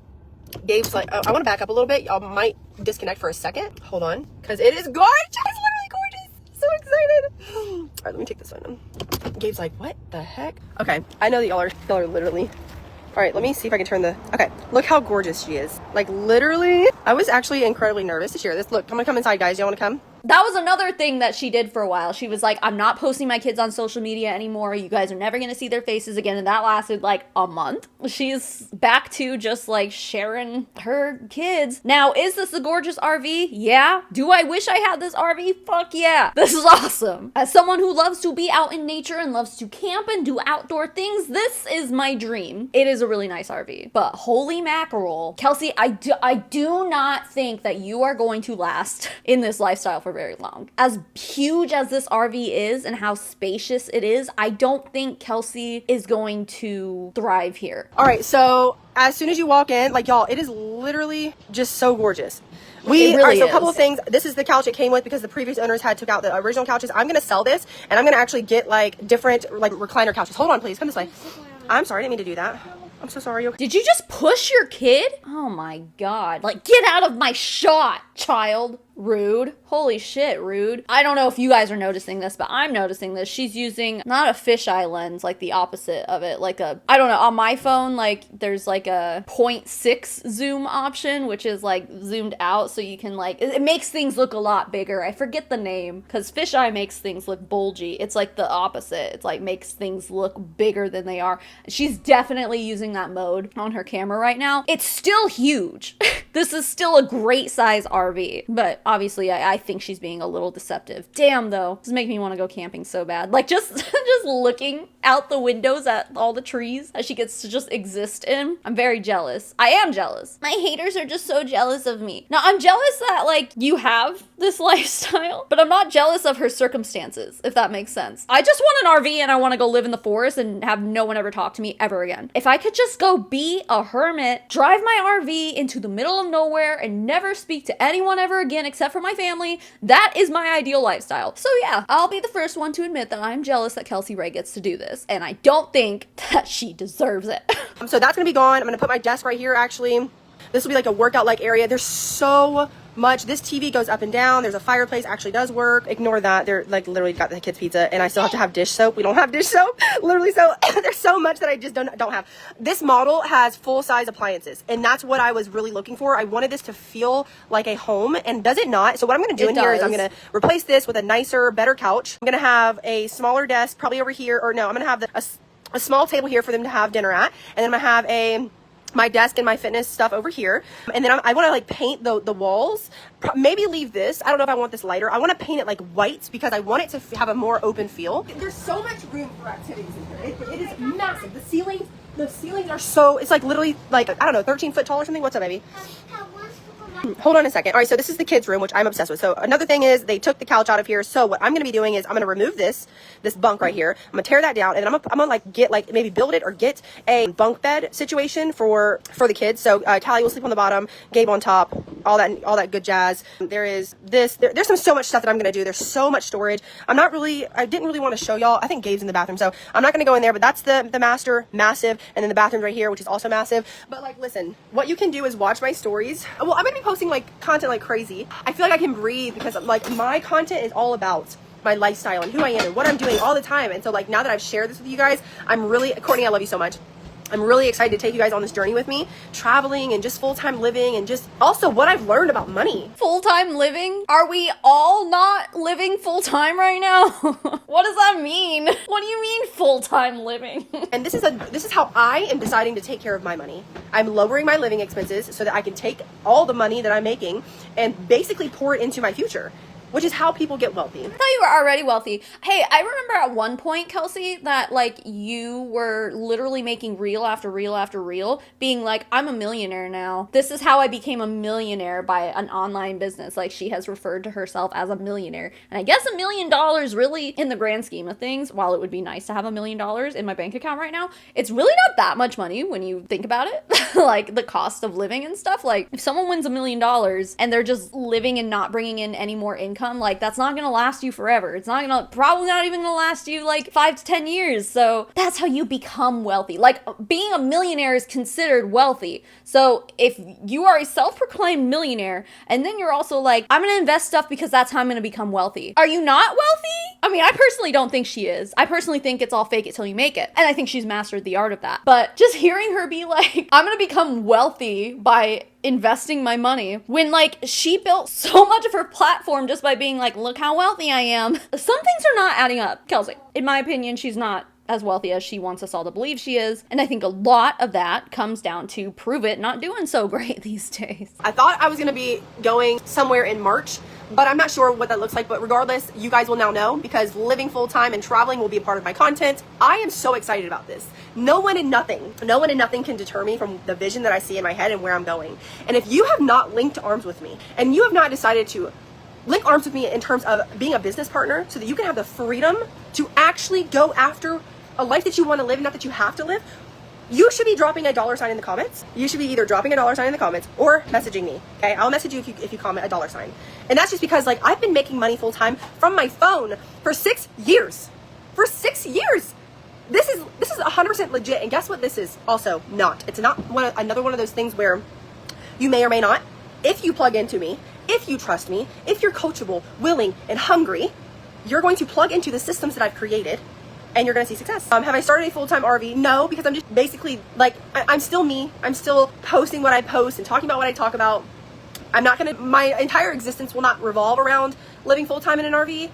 Gabe's like, oh, I want to back up a little bit. Y'all might disconnect for a second. Hold on. Because it is gorgeous. It's literally gorgeous. So excited. All right, let me take this one. Gabe's like, what the heck? Okay. I know that y'all are literally... All right, let me see if I can turn the... Okay, look how gorgeous she is. Like, literally, I was actually incredibly nervous to share this. Look, I'm gonna come inside, guys. Y'all wanna come? That was another thing that she did for a while. She was like, I'm not posting my kids on social media anymore. You guys are never going to see their faces again. And that lasted like a month. She's back to just like sharing her kids. Now, is this a gorgeous RV? Yeah. Do I wish I had this RV? Fuck yeah. This is awesome. As someone who loves to be out in nature and loves to camp and do outdoor things, this is my dream. It is a really nice RV. But holy mackerel. Kelsey, I do not think that you are going to last in this lifestyle for very long. As huge as this RV is and how spacious it is, I don't think Kelsey is going to thrive here. All right, so as soon as you walk in, like, y'all, it is literally just so gorgeous. A couple of things. This is the couch it came with because the previous owners took out the original couches. I'm gonna sell this and I'm gonna actually get like different like recliner couches. Hold on, please. Come this way. I'm sorry, I didn't mean to do that. I'm so sorry. Did you just push your kid? Oh my god. Like, get out of my shot, child. Rude. Holy shit, rude. I don't know if you guys are noticing this, but I'm noticing this. She's using not a fisheye lens, like the opposite of it, like a, I don't know, on my phone, like there's like a 0.6 zoom option, which is like zoomed out so you can like, it makes things look a lot bigger. I forget the name because fisheye makes things look bulgy. It's like the opposite. It's like makes things look bigger than they are. She's definitely using that mode on her camera right now. It's still huge. This is still a great size RV, but obviously I think she's being a little deceptive. Damn though, this is making me want to go camping so bad. Like just looking out the windows at all the trees that she gets to just exist in. I'm very jealous. I am jealous. My haters are just so jealous of me. Now I'm jealous that like you have this lifestyle, but I'm not jealous of her circumstances, if that makes sense. I just want an RV and I want to go live in the forest and have no one ever talk to me ever again. If I could just go be a hermit, drive my RV into the middle of nowhere and never speak to anyone ever again except for my family. That is my ideal lifestyle. So yeah, I'll be the first one to admit that I'm jealous that Kelsey Rhae gets to do this, and I don't think that she deserves it. So that's gonna be gone. I'm gonna put my desk right here actually. This will be like a workout like area. There's so much. This TV goes up and down. There's a fireplace, actually does work. Ignore that. They're like literally got the kids pizza and I still have to have dish soap. We don't have dish soap. Literally, so there's so much that I just don't have. This model has full size appliances and that's what I was really looking for. I wanted this to feel like a home, and does it not? So what I'm going to do here is I'm going to replace this with a nicer, better couch. I'm going to have a smaller desk probably over here, or no, I'm going to have a small table here for them to have dinner at, and then I'm going to have my desk and my fitness stuff over here. And then I want to like paint the walls, maybe leave this. I don't know if I want this lighter. I want to paint it like white because I want it to have a more open feel. There's so much room for activities in here. It is massive. The ceilings are so, it's like literally like, I don't know, 13 foot tall or something. What's up, baby? Hold on a second. All right, so this is the kids' room, which I'm obsessed with. So another thing is they took the couch out of here. So what I'm going to be doing is I'm going to remove this bunk right here. I'm going to tear that down, and then I'm going to like get like maybe build it or get a bunk bed situation for the kids. So Callie will sleep on the bottom, Gabe on top, all that good jazz. There's so much stuff that I'm going to do. There's so much storage. I didn't really want to show y'all. I think Gabe's in the bathroom, so I'm not going to go in there, but that's the master, massive, and then the bathroom right here, which is also massive. But like, listen, what you can do is watch my stories. Well, I'm going to be posting like content like crazy. I feel like I can breathe because like my content is all about my lifestyle and who I am and what I'm doing all the time. And so like now that I've shared this with you guys, Courtney, I love you so much. I'm really excited to take you guys on this journey with me, traveling and just full-time living and just also what I've learned about money. Full-time living? Are we all not living full-time right now? What does that mean? What do you mean full-time living? And this is how I am deciding to take care of my money. I'm lowering my living expenses so that I can take all the money that I'm making and basically pour it into my future, which is how people get wealthy. I thought you were already wealthy. Hey, I remember at one point, Kelsey, that like you were literally making reel after reel after reel, being like, I'm a millionaire now. This is how I became a millionaire by an online business. Like she has referred to herself as a millionaire. And I guess $1 million really, in the grand scheme of things, while it would be nice to have $1 million in my bank account right now, it's really not that much money when you think about it. Like the cost of living and stuff. Like if someone wins $1 million and they're just living and not bringing in any more income, like that's not gonna last you forever. It's probably not even gonna last you like 5 to 10 years. So that's how you become wealthy. Like being a millionaire is considered wealthy. So if you are a self-proclaimed millionaire and then you're also like, I'm gonna invest stuff because that's how I'm gonna become wealthy, are you not wealthy? I mean, I personally don't think she is. I personally think it's all fake it till you make it. And I think she's mastered the art of that. But just hearing her be like, I'm gonna become wealthy by investing my money, when like she built so much of her platform just by being like, look how wealthy I am. Some things are not adding up. Kelsey, in my opinion, she's not as wealthy as she wants us all to believe she is. And I think a lot of that comes down to Pruvit not doing so great these days. I thought I was going to be going somewhere in March, but I'm not sure what that looks like. But regardless, you guys will now know because living full time and traveling will be a part of my content. I am so excited about this. No one and nothing can deter me from the vision that I see in my head and where I'm going. And if you have not linked arms with me and you have not decided to link arms with me in terms of being a business partner so that you can have the freedom to actually go after a life that you want to live, not that you have to live, you should be dropping a $sign in the comments. You should be either dropping a $sign in the comments or messaging me. Okay, I'll message you if you comment a $sign. And that's just because like I've been making money full time from my phone for 6 years. For 6 years. This is 100% legit. And guess what? This is also not. It's not another one of those things where you may or may not, if you plug into me, if you trust me, if you're coachable, willing, and hungry, you're going to plug into the systems that I've created. And you're gonna see success. Have I started a full-time RV? No, because I'm just basically like, I'm still me. I'm still posting what I post and talking about what I talk about. My entire existence will not revolve around living full-time in an RV.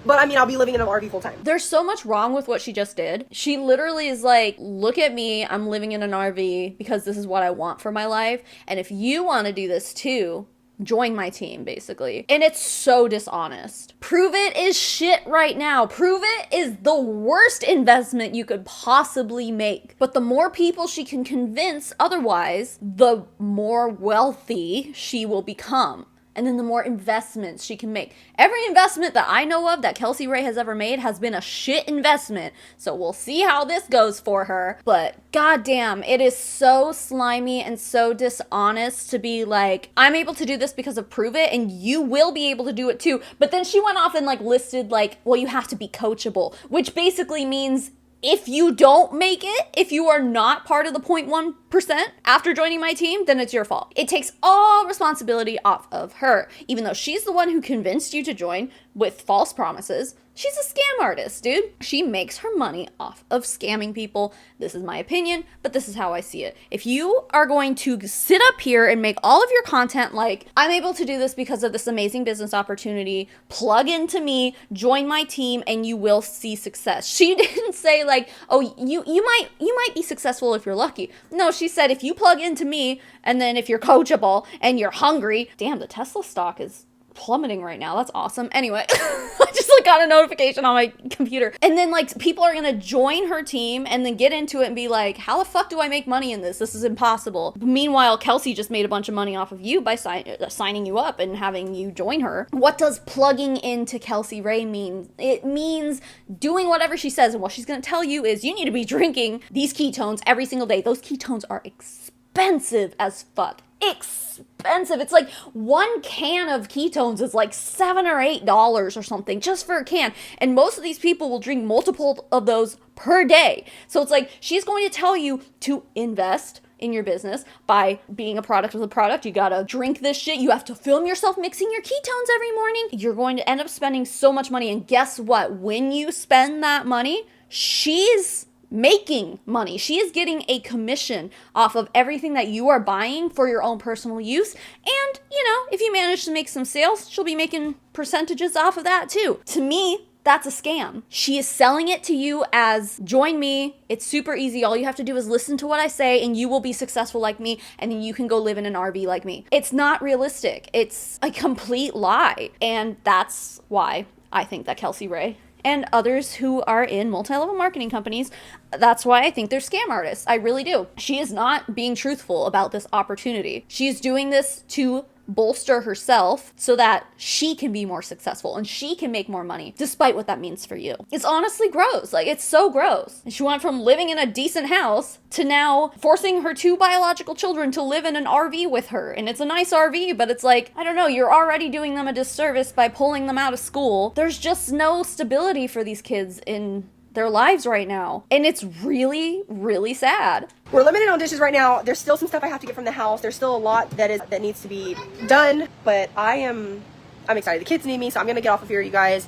But I mean, I'll be living in an RV full-time. There's so much wrong with what she just did. She literally is like, look at me, I'm living in an RV because this is what I want for my life. And if you wanna do this too, join my team, basically. And it's so dishonest. Pruvit is shit right now. Pruvit is the worst investment you could possibly make. But the more people she can convince otherwise, the more wealthy she will become. and then the more investments she can make. Every investment that I know of that Kelsey Rhae has ever made has been a shit investment. So we'll see how this goes for her. But goddamn, it is so slimy and so dishonest to be like, I'm able to do this because of Pruvit, and you will be able to do it too. But then she went off and like listed like, well, you have to be coachable, which basically means if you don't make it, if you are not part of the 0.1% after joining my team, then it's your fault. It takes all responsibility off of her. Even though she's the one who convinced you to join with false promises, she's a scam artist, dude. She makes her money off of scamming people. This is my opinion, but this is how I see it. If you are going to sit up here and make all of your content like, I'm able to do this because of this amazing business opportunity, plug into me, join my team, and you will see success. She didn't say like, oh, you might be successful if you're lucky. No, she said if you plug into me, and then if you're coachable and you're hungry, damn, the Tesla stock is plummeting right now. That's awesome. Anyway, I just like got a notification on my computer. And then like people are gonna join her team and then get into it and be like, how the fuck do I make money in this? This is impossible. Meanwhile, Kelsey just made a bunch of money off of you by signing you up and having you join her. What does plugging into Kelsey Rhae mean? It means doing whatever she says, and what she's gonna tell you is you need to be drinking these ketones every single day. Those ketones are expensive as fuck. Expensive. It's like one can of ketones is like $7 or $8 or something just for a can. And most of these people will drink multiple of those per day. So it's like she's going to tell you to invest in your business by being a product with a product. You gotta drink this shit. You have to film yourself mixing your ketones every morning. You're going to end up spending so much money. And guess what? When you spend that money, she's making money. She is getting a commission off of everything that you are buying for your own personal use. And, you know, if you manage to make some sales, she'll be making percentages off of that too. To me, that's a scam. She is selling it to you as, join me. It's super easy. All you have to do is listen to what I say and you will be successful like me, and then you can go live in an RV like me. It's not realistic. It's a complete lie. And that's why I think that Kelsey Rhae and others who are in multi-level marketing companies, that's why I think they're scam artists. I really do. She is not being truthful about this opportunity. She's doing this to bolster herself so that she can be more successful and she can make more money, despite what that means for you. It's honestly gross. Like, it's so gross. And she went from living in a decent house to now forcing her 2 biological children to live in an RV with her. And it's a nice RV, but it's like, I don't know, you're already doing them a disservice by pulling them out of school. There's just no stability for these kids in their lives right now. And it's really, really sad. We're limited on dishes right now. There's still some stuff I have to get from the house. There's still a lot that needs to be done, but I'm excited. The kids need me, so I'm gonna get off of here, you guys.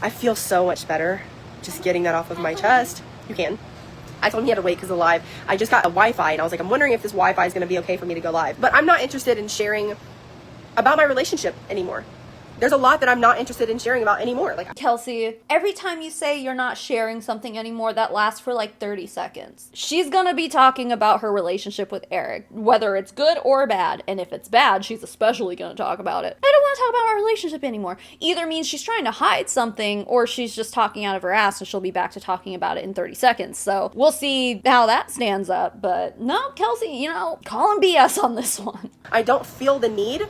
I feel so much better just getting that off of my chest. You can. I told him he had to wait because of live. I just got a Wi-Fi, and I was like, I'm wondering if this Wi-Fi is gonna be okay for me to go live. But I'm not interested in sharing about my relationship anymore. There's a lot that I'm not interested in sharing about anymore. Like, Kelsey, every time you say you're not sharing something anymore, that lasts for like 30 seconds. She's gonna be talking about her relationship with Eric, whether it's good or bad. And if it's bad, she's especially gonna talk about it. I don't want to talk about our relationship anymore. Either means she's trying to hide something, or she's just talking out of her ass, and she'll be back to talking about it in 30 seconds. So we'll see how that stands up. But no, Kelsey, you know, call him BS on this one. I don't feel the need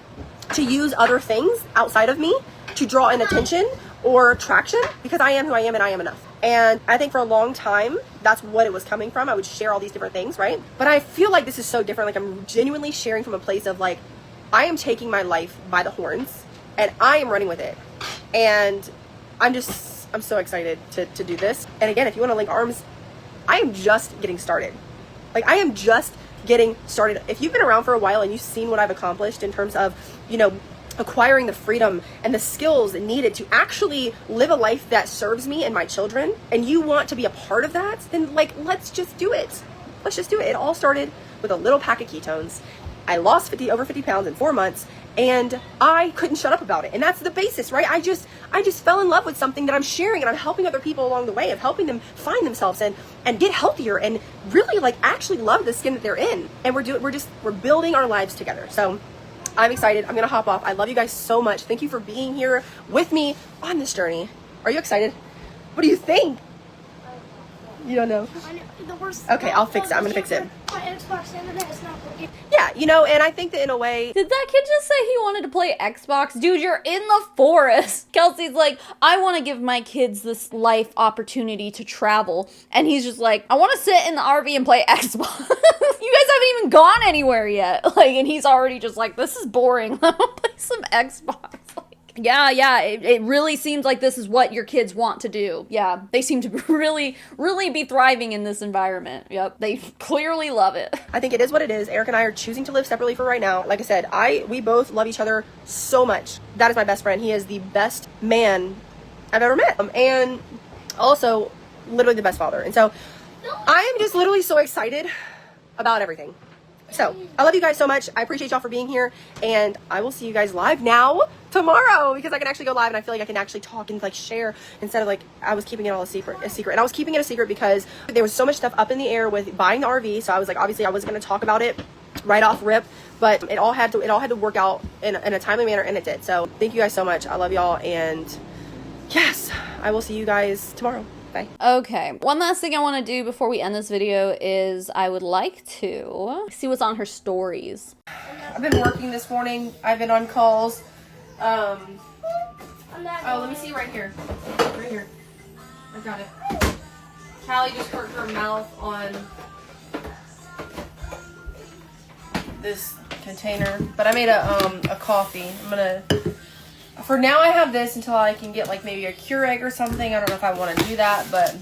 to use other things outside of me to draw in attention or traction, because I am who I am and I am enough. And I think for a long time, that's what it was coming from. I would share all these different things, right? But I feel like this is so different. Like, I'm genuinely sharing from a place of like, I am taking my life by the horns and I am running with it. And I'm so excited to do this. And again, if you want to link arms, I am just getting started. Like, I am just getting started. If you've been around for a while and you've seen what I've accomplished in terms of, you know, acquiring the freedom and the skills needed to actually live a life that serves me and my children, and you want to be a part of that, then like, let's just do it. Let's just do it. It all started with a little pack of ketones. I lost over 50 pounds in 4 months, and I couldn't shut up about it. And that's the basis, right? I just fell in love with something that I'm sharing, and I'm helping other people along the way, of helping them find themselves and get healthier and really like actually love the skin that they're in. And we're building our lives together. So I'm excited. I'm gonna hop off. I love you guys so much. Thank you for being here with me on this journey. Are you excited? What do you think? You don't know? The worst. Okay, I'll fix it. I'm gonna fix it. My Xbox internet is not working. Yeah, you know, and I think that in a way... Did that kid just say he wanted to play Xbox? Dude, you're in the forest. Kelsey's like, I want to give my kids this life opportunity to travel. And he's just like, I want to sit in the RV and play Xbox. You guys haven't even gone anywhere yet. Like, and he's already just like, this is boring. I want to play some Xbox. Yeah, it really seems like this is what your kids want to do. Yeah, they seem to really be thriving in this environment. Yep, they clearly love it. I think it is what it is. Eric and I are choosing to live separately for right now. Like I said, we both love each other so much. That is my best friend. He is the best man I've ever met. And also, literally the best father. And so, I am just literally so excited about everything. So, I love you guys so much. I appreciate y'all for being here. And I will see you guys live now tomorrow, because I can actually go live and I feel like I can actually talk and like share instead of like I was keeping it all a secret. And I was keeping it a secret because there was so much stuff up in the air with buying the RV. So I was like, obviously I wasn't going to talk about it right off rip, but it all had to work out in a timely manner, and it did. So thank you guys so much. I love y'all, and yes, I will see you guys tomorrow. Bye. Okay, one last thing I want to do before we end this video is I would like to see what's on her stories. I've been working this morning. I've been on calls. Oh, let me see right here. Right here. I got it. Callie just hurt her mouth on this container, but I made a coffee. For now I have this until I can get like maybe a Keurig or something. I don't know if I want to do that, but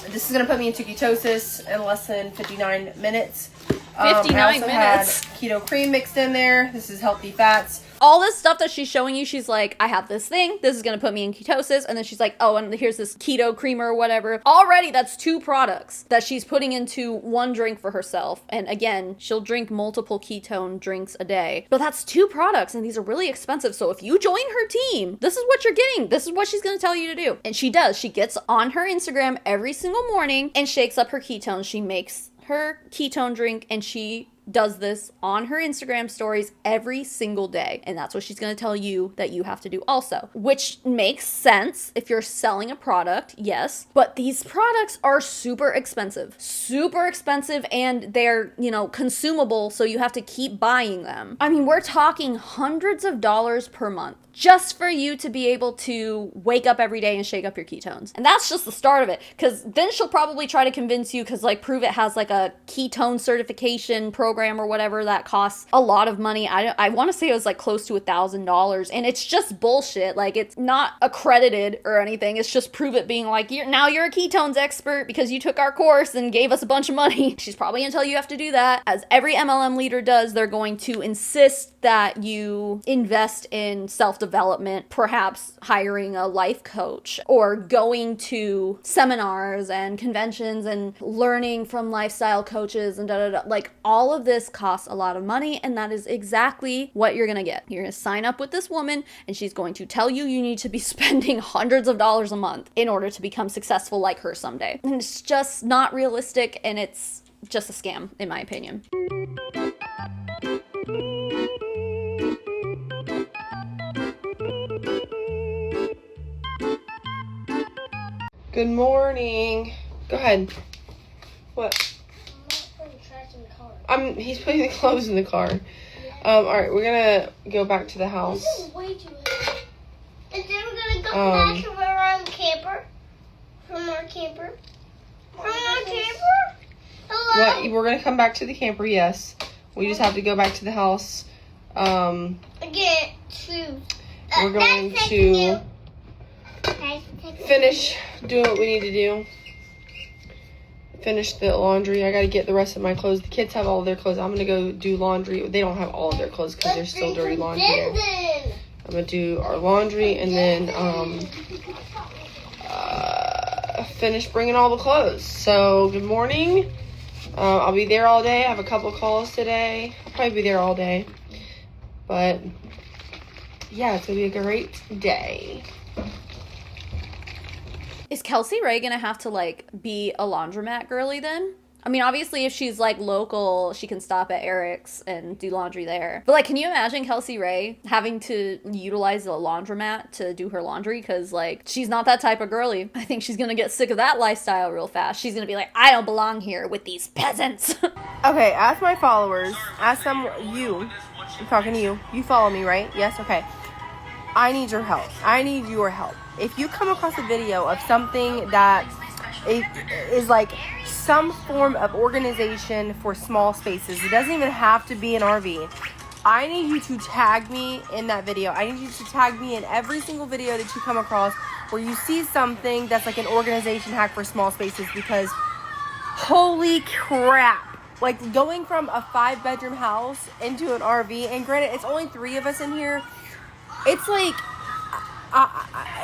this is going to put me into ketosis in less than 59 minutes. 59 I also minutes. had keto cream mixed in there. This is healthy fats. All this stuff that she's showing you, she's like, I have this thing, this is gonna put me in ketosis, and then she's like, oh, and here's this keto creamer or whatever. Already, that's 2 products that she's putting into one drink for herself. And again, she'll drink multiple ketone drinks a day. But that's 2 products, and these are really expensive. So if you join her team, this is what you're getting. This is what she's gonna tell you to do. And she does. She gets on her Instagram every single morning and shakes up her ketones. She makes her ketone drink, and she does this on her Instagram stories every single day. And that's what she's going to tell you that you have to do also, which makes sense if you're selling a product, yes, but these products are super expensive, and they're, you know, consumable, so you have to keep buying them. I mean, we're talking hundreds of dollars per month just for you to be able to wake up every day and shake up your ketones. And that's just the start of it, because then she'll probably try to convince you, because like Pruvit has like a ketone certification program or whatever that costs a lot of money. I want to say it was like close to $1,000, and it's just bullshit. Like, it's not accredited or anything. It's just Pruvit being like, now you're a ketones expert because you took our course and gave us a bunch of money. She's probably gonna tell you have to do that. As every MLM leader does, they're going to insist that you invest in self-development, perhaps hiring a life coach or going to seminars and conventions and learning from lifestyle coaches and like, all of this costs a lot of money, and that is exactly what you're gonna get. You're gonna sign up with this woman, and she's going to tell you you need to be spending hundreds of dollars a month in order to become successful like her someday. And it's just not realistic, and it's just a scam, in my opinion. Good morning. Go ahead. What? He's putting the clothes in the car. Alright, we're gonna go back to the house. This is way too heavy. And then we're gonna go back to where I'm camper. From our camper. Hello? What? We're gonna come back to the camper, yes. We just have to go back to the house. Again, we're going to finish doing what we need to do. Finish the laundry. I gotta get the rest of my clothes. The kids have all of their clothes. I'm gonna go do laundry. They don't have all of their clothes because there's still dirty laundry there. I'm gonna do our laundry and then finish bringing all the clothes. So good morning. I'll be there all day. I have a couple calls today. I'll probably be there all day. But yeah, it's gonna be a great day. Is Kelsey Rhae gonna have to like be a laundromat girly then? I mean, obviously, if she's like local, she can stop at Eric's and do laundry there. But like, can you imagine Kelsey Rhae having to utilize a laundromat to do her laundry? Because like, she's not that type of girly. I think she's gonna get sick of that lifestyle real fast. She's gonna be like, I don't belong here with these peasants. Okay, ask my followers, ask them, I'm talking to you. You follow me, right? Yes? Okay. I need your help. I need your help. If you come across a video of something that is like some form of organization for small spaces, it doesn't even have to be an RV. I need you to tag me in that video. I need you to tag me in every single video that you come across where you see something that's like an organization hack for small spaces, because holy crap. Like, going from a 5-bedroom house into an RV, and granted, it's only 3 of us in here, it's like,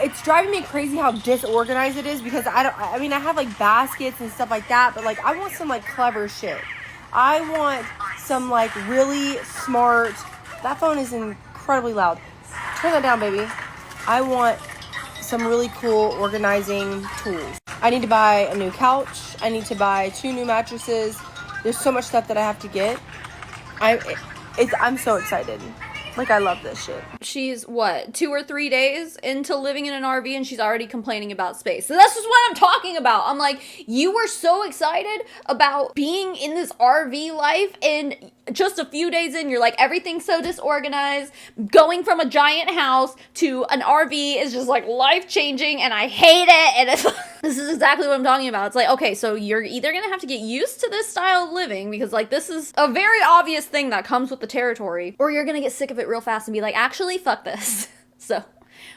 it's driving me crazy how disorganized it is, because I mean, I have like baskets and stuff like that, but like, I want some like clever shit. I want some like really smart, that phone is incredibly loud. Turn that down, baby. I want some really cool organizing tools. I need to buy a new couch. I need to buy 2 new mattresses. There's so much stuff that I have to get. I'm so excited. Like, I love this shit. She's, what, 2 or 3 days into living in an RV and she's already complaining about space. So that's just what I'm talking about. I'm like, you were so excited about being in this RV life, and just a few days in, you're like, everything's so disorganized. Going from a giant house to an RV is just like life-changing, and I hate it. And it's this is exactly what I'm talking about. It's like, okay, so you're either gonna have to get used to this style of living, because like, this is a very obvious thing that comes with the territory, or you're gonna get sick of it real fast and be like, actually, fuck this. So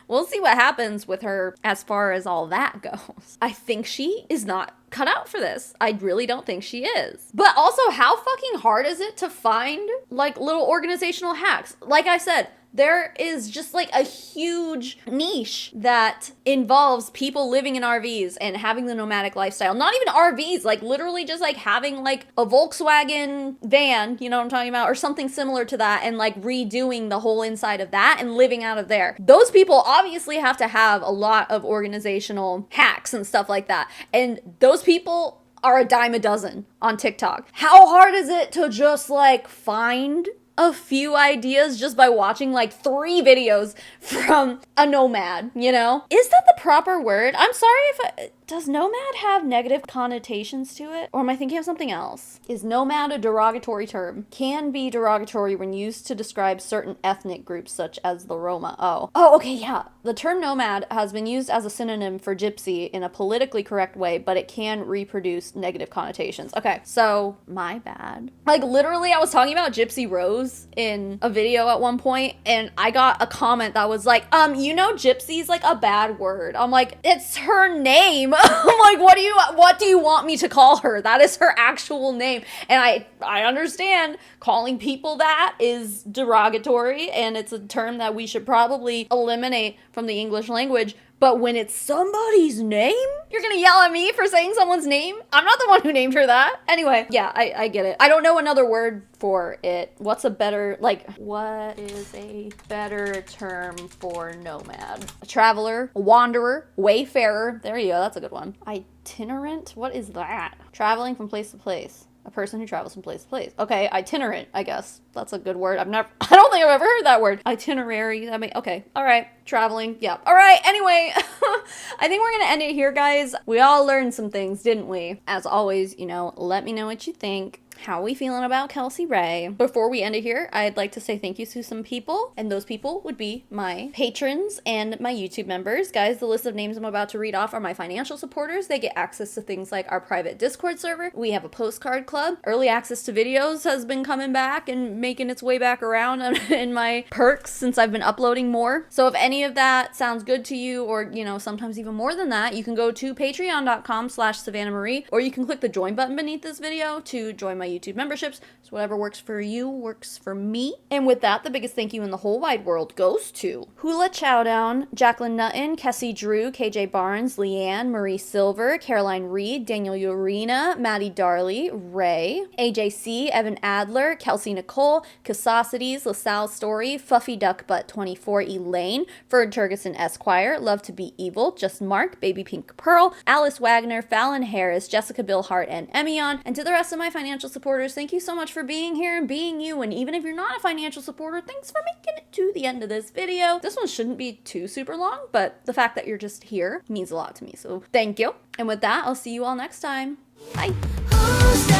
we'll see what happens with her as far as all that goes. I think she is not cut out for this. I really don't think she is. But also, how fucking hard is it to find like little organizational hacks? Like I said, there is just like a huge niche that involves people living in RVs and having the nomadic lifestyle. Not even RVs, like literally just like having like a Volkswagen van, you know what I'm talking about, or something similar to that, and like redoing the whole inside of that and living out of there. Those people obviously have to have a lot of organizational hacks and stuff like that. And those people are a dime a dozen on TikTok. How hard is it to just like find a few ideas just by watching like 3 videos from a nomad, you know? Is that the proper word? I'm sorry if does nomad have negative connotations to it? Or am I thinking of something else? Is nomad a derogatory term? Can be derogatory when used to describe certain ethnic groups such as the Roma. Oh, okay, yeah. The term nomad has been used as a synonym for gypsy in a politically correct way, but it can reproduce negative connotations. Okay, so my bad. Like literally, I was talking about Gypsy Rose in a video at one point, and I got a comment that was like, you know, gypsy's like a bad word. I'm like, it's her name. I'm like, what do you want me to call her? That is her actual name. And I understand calling people that is derogatory, and it's a term that we should probably eliminate from the English language. But when it's somebody's name, you're gonna yell at me for saying someone's name? I'm not the one who named her that. Anyway, yeah, I get it. I don't know another word for it. What is a better term for nomad? A traveler, a wanderer, wayfarer. There you go, that's a good one. Itinerant? What is that? Traveling from place to place. A person who travels from place to place. Okay, itinerant, I guess. That's a good word. I don't think I've ever heard that word. Itinerary. Okay. All right. Traveling. Yeah. All right. Anyway, I think we're going to end it here, guys. We all learned some things, didn't we? As always, let me know what you think. How are we feeling about Kelsey Rhae? Before we end it here, I'd like to say thank you to some people, and those people would be my patrons and my YouTube members. Guys, the list of names I'm about to read off are my financial supporters. They get access to things like our private Discord server. We have a postcard club. Early access to videos has been coming back and making its way back around in my perks since I've been uploading more. So if any of that sounds good to you, or, sometimes even more than that, you can go to patreon.com/SavannahMarie, or you can click the join button beneath this video to join my YouTube memberships. So whatever works for you works for me. And with that, the biggest thank you in the whole wide world goes to Hula Chowdown, Jacqueline Nutton, Kessie Drew, KJ Barnes, Leanne, Marie Silver, Caroline Reed, Daniel Urena, Maddie Darley, Ray, AJC, Evan Adler, Kelsey Nicole, Cassosities, LaSalle Story, Fluffy Duck Butt 24, Elaine, Ferd Turgeson Esquire, Love to Be Evil, Just Mark, Baby Pink Pearl, Alice Wagner, Fallon Harris, Jessica Billhart, and Emion. And to the rest of my financial supporters, thank you so much for being here and being you. And even if you're not a financial supporter, thanks for making it to the end of this video. This one shouldn't be too super long, but the fact that you're just here means a lot to me. So thank you. And with that, I'll see you all next time. Bye.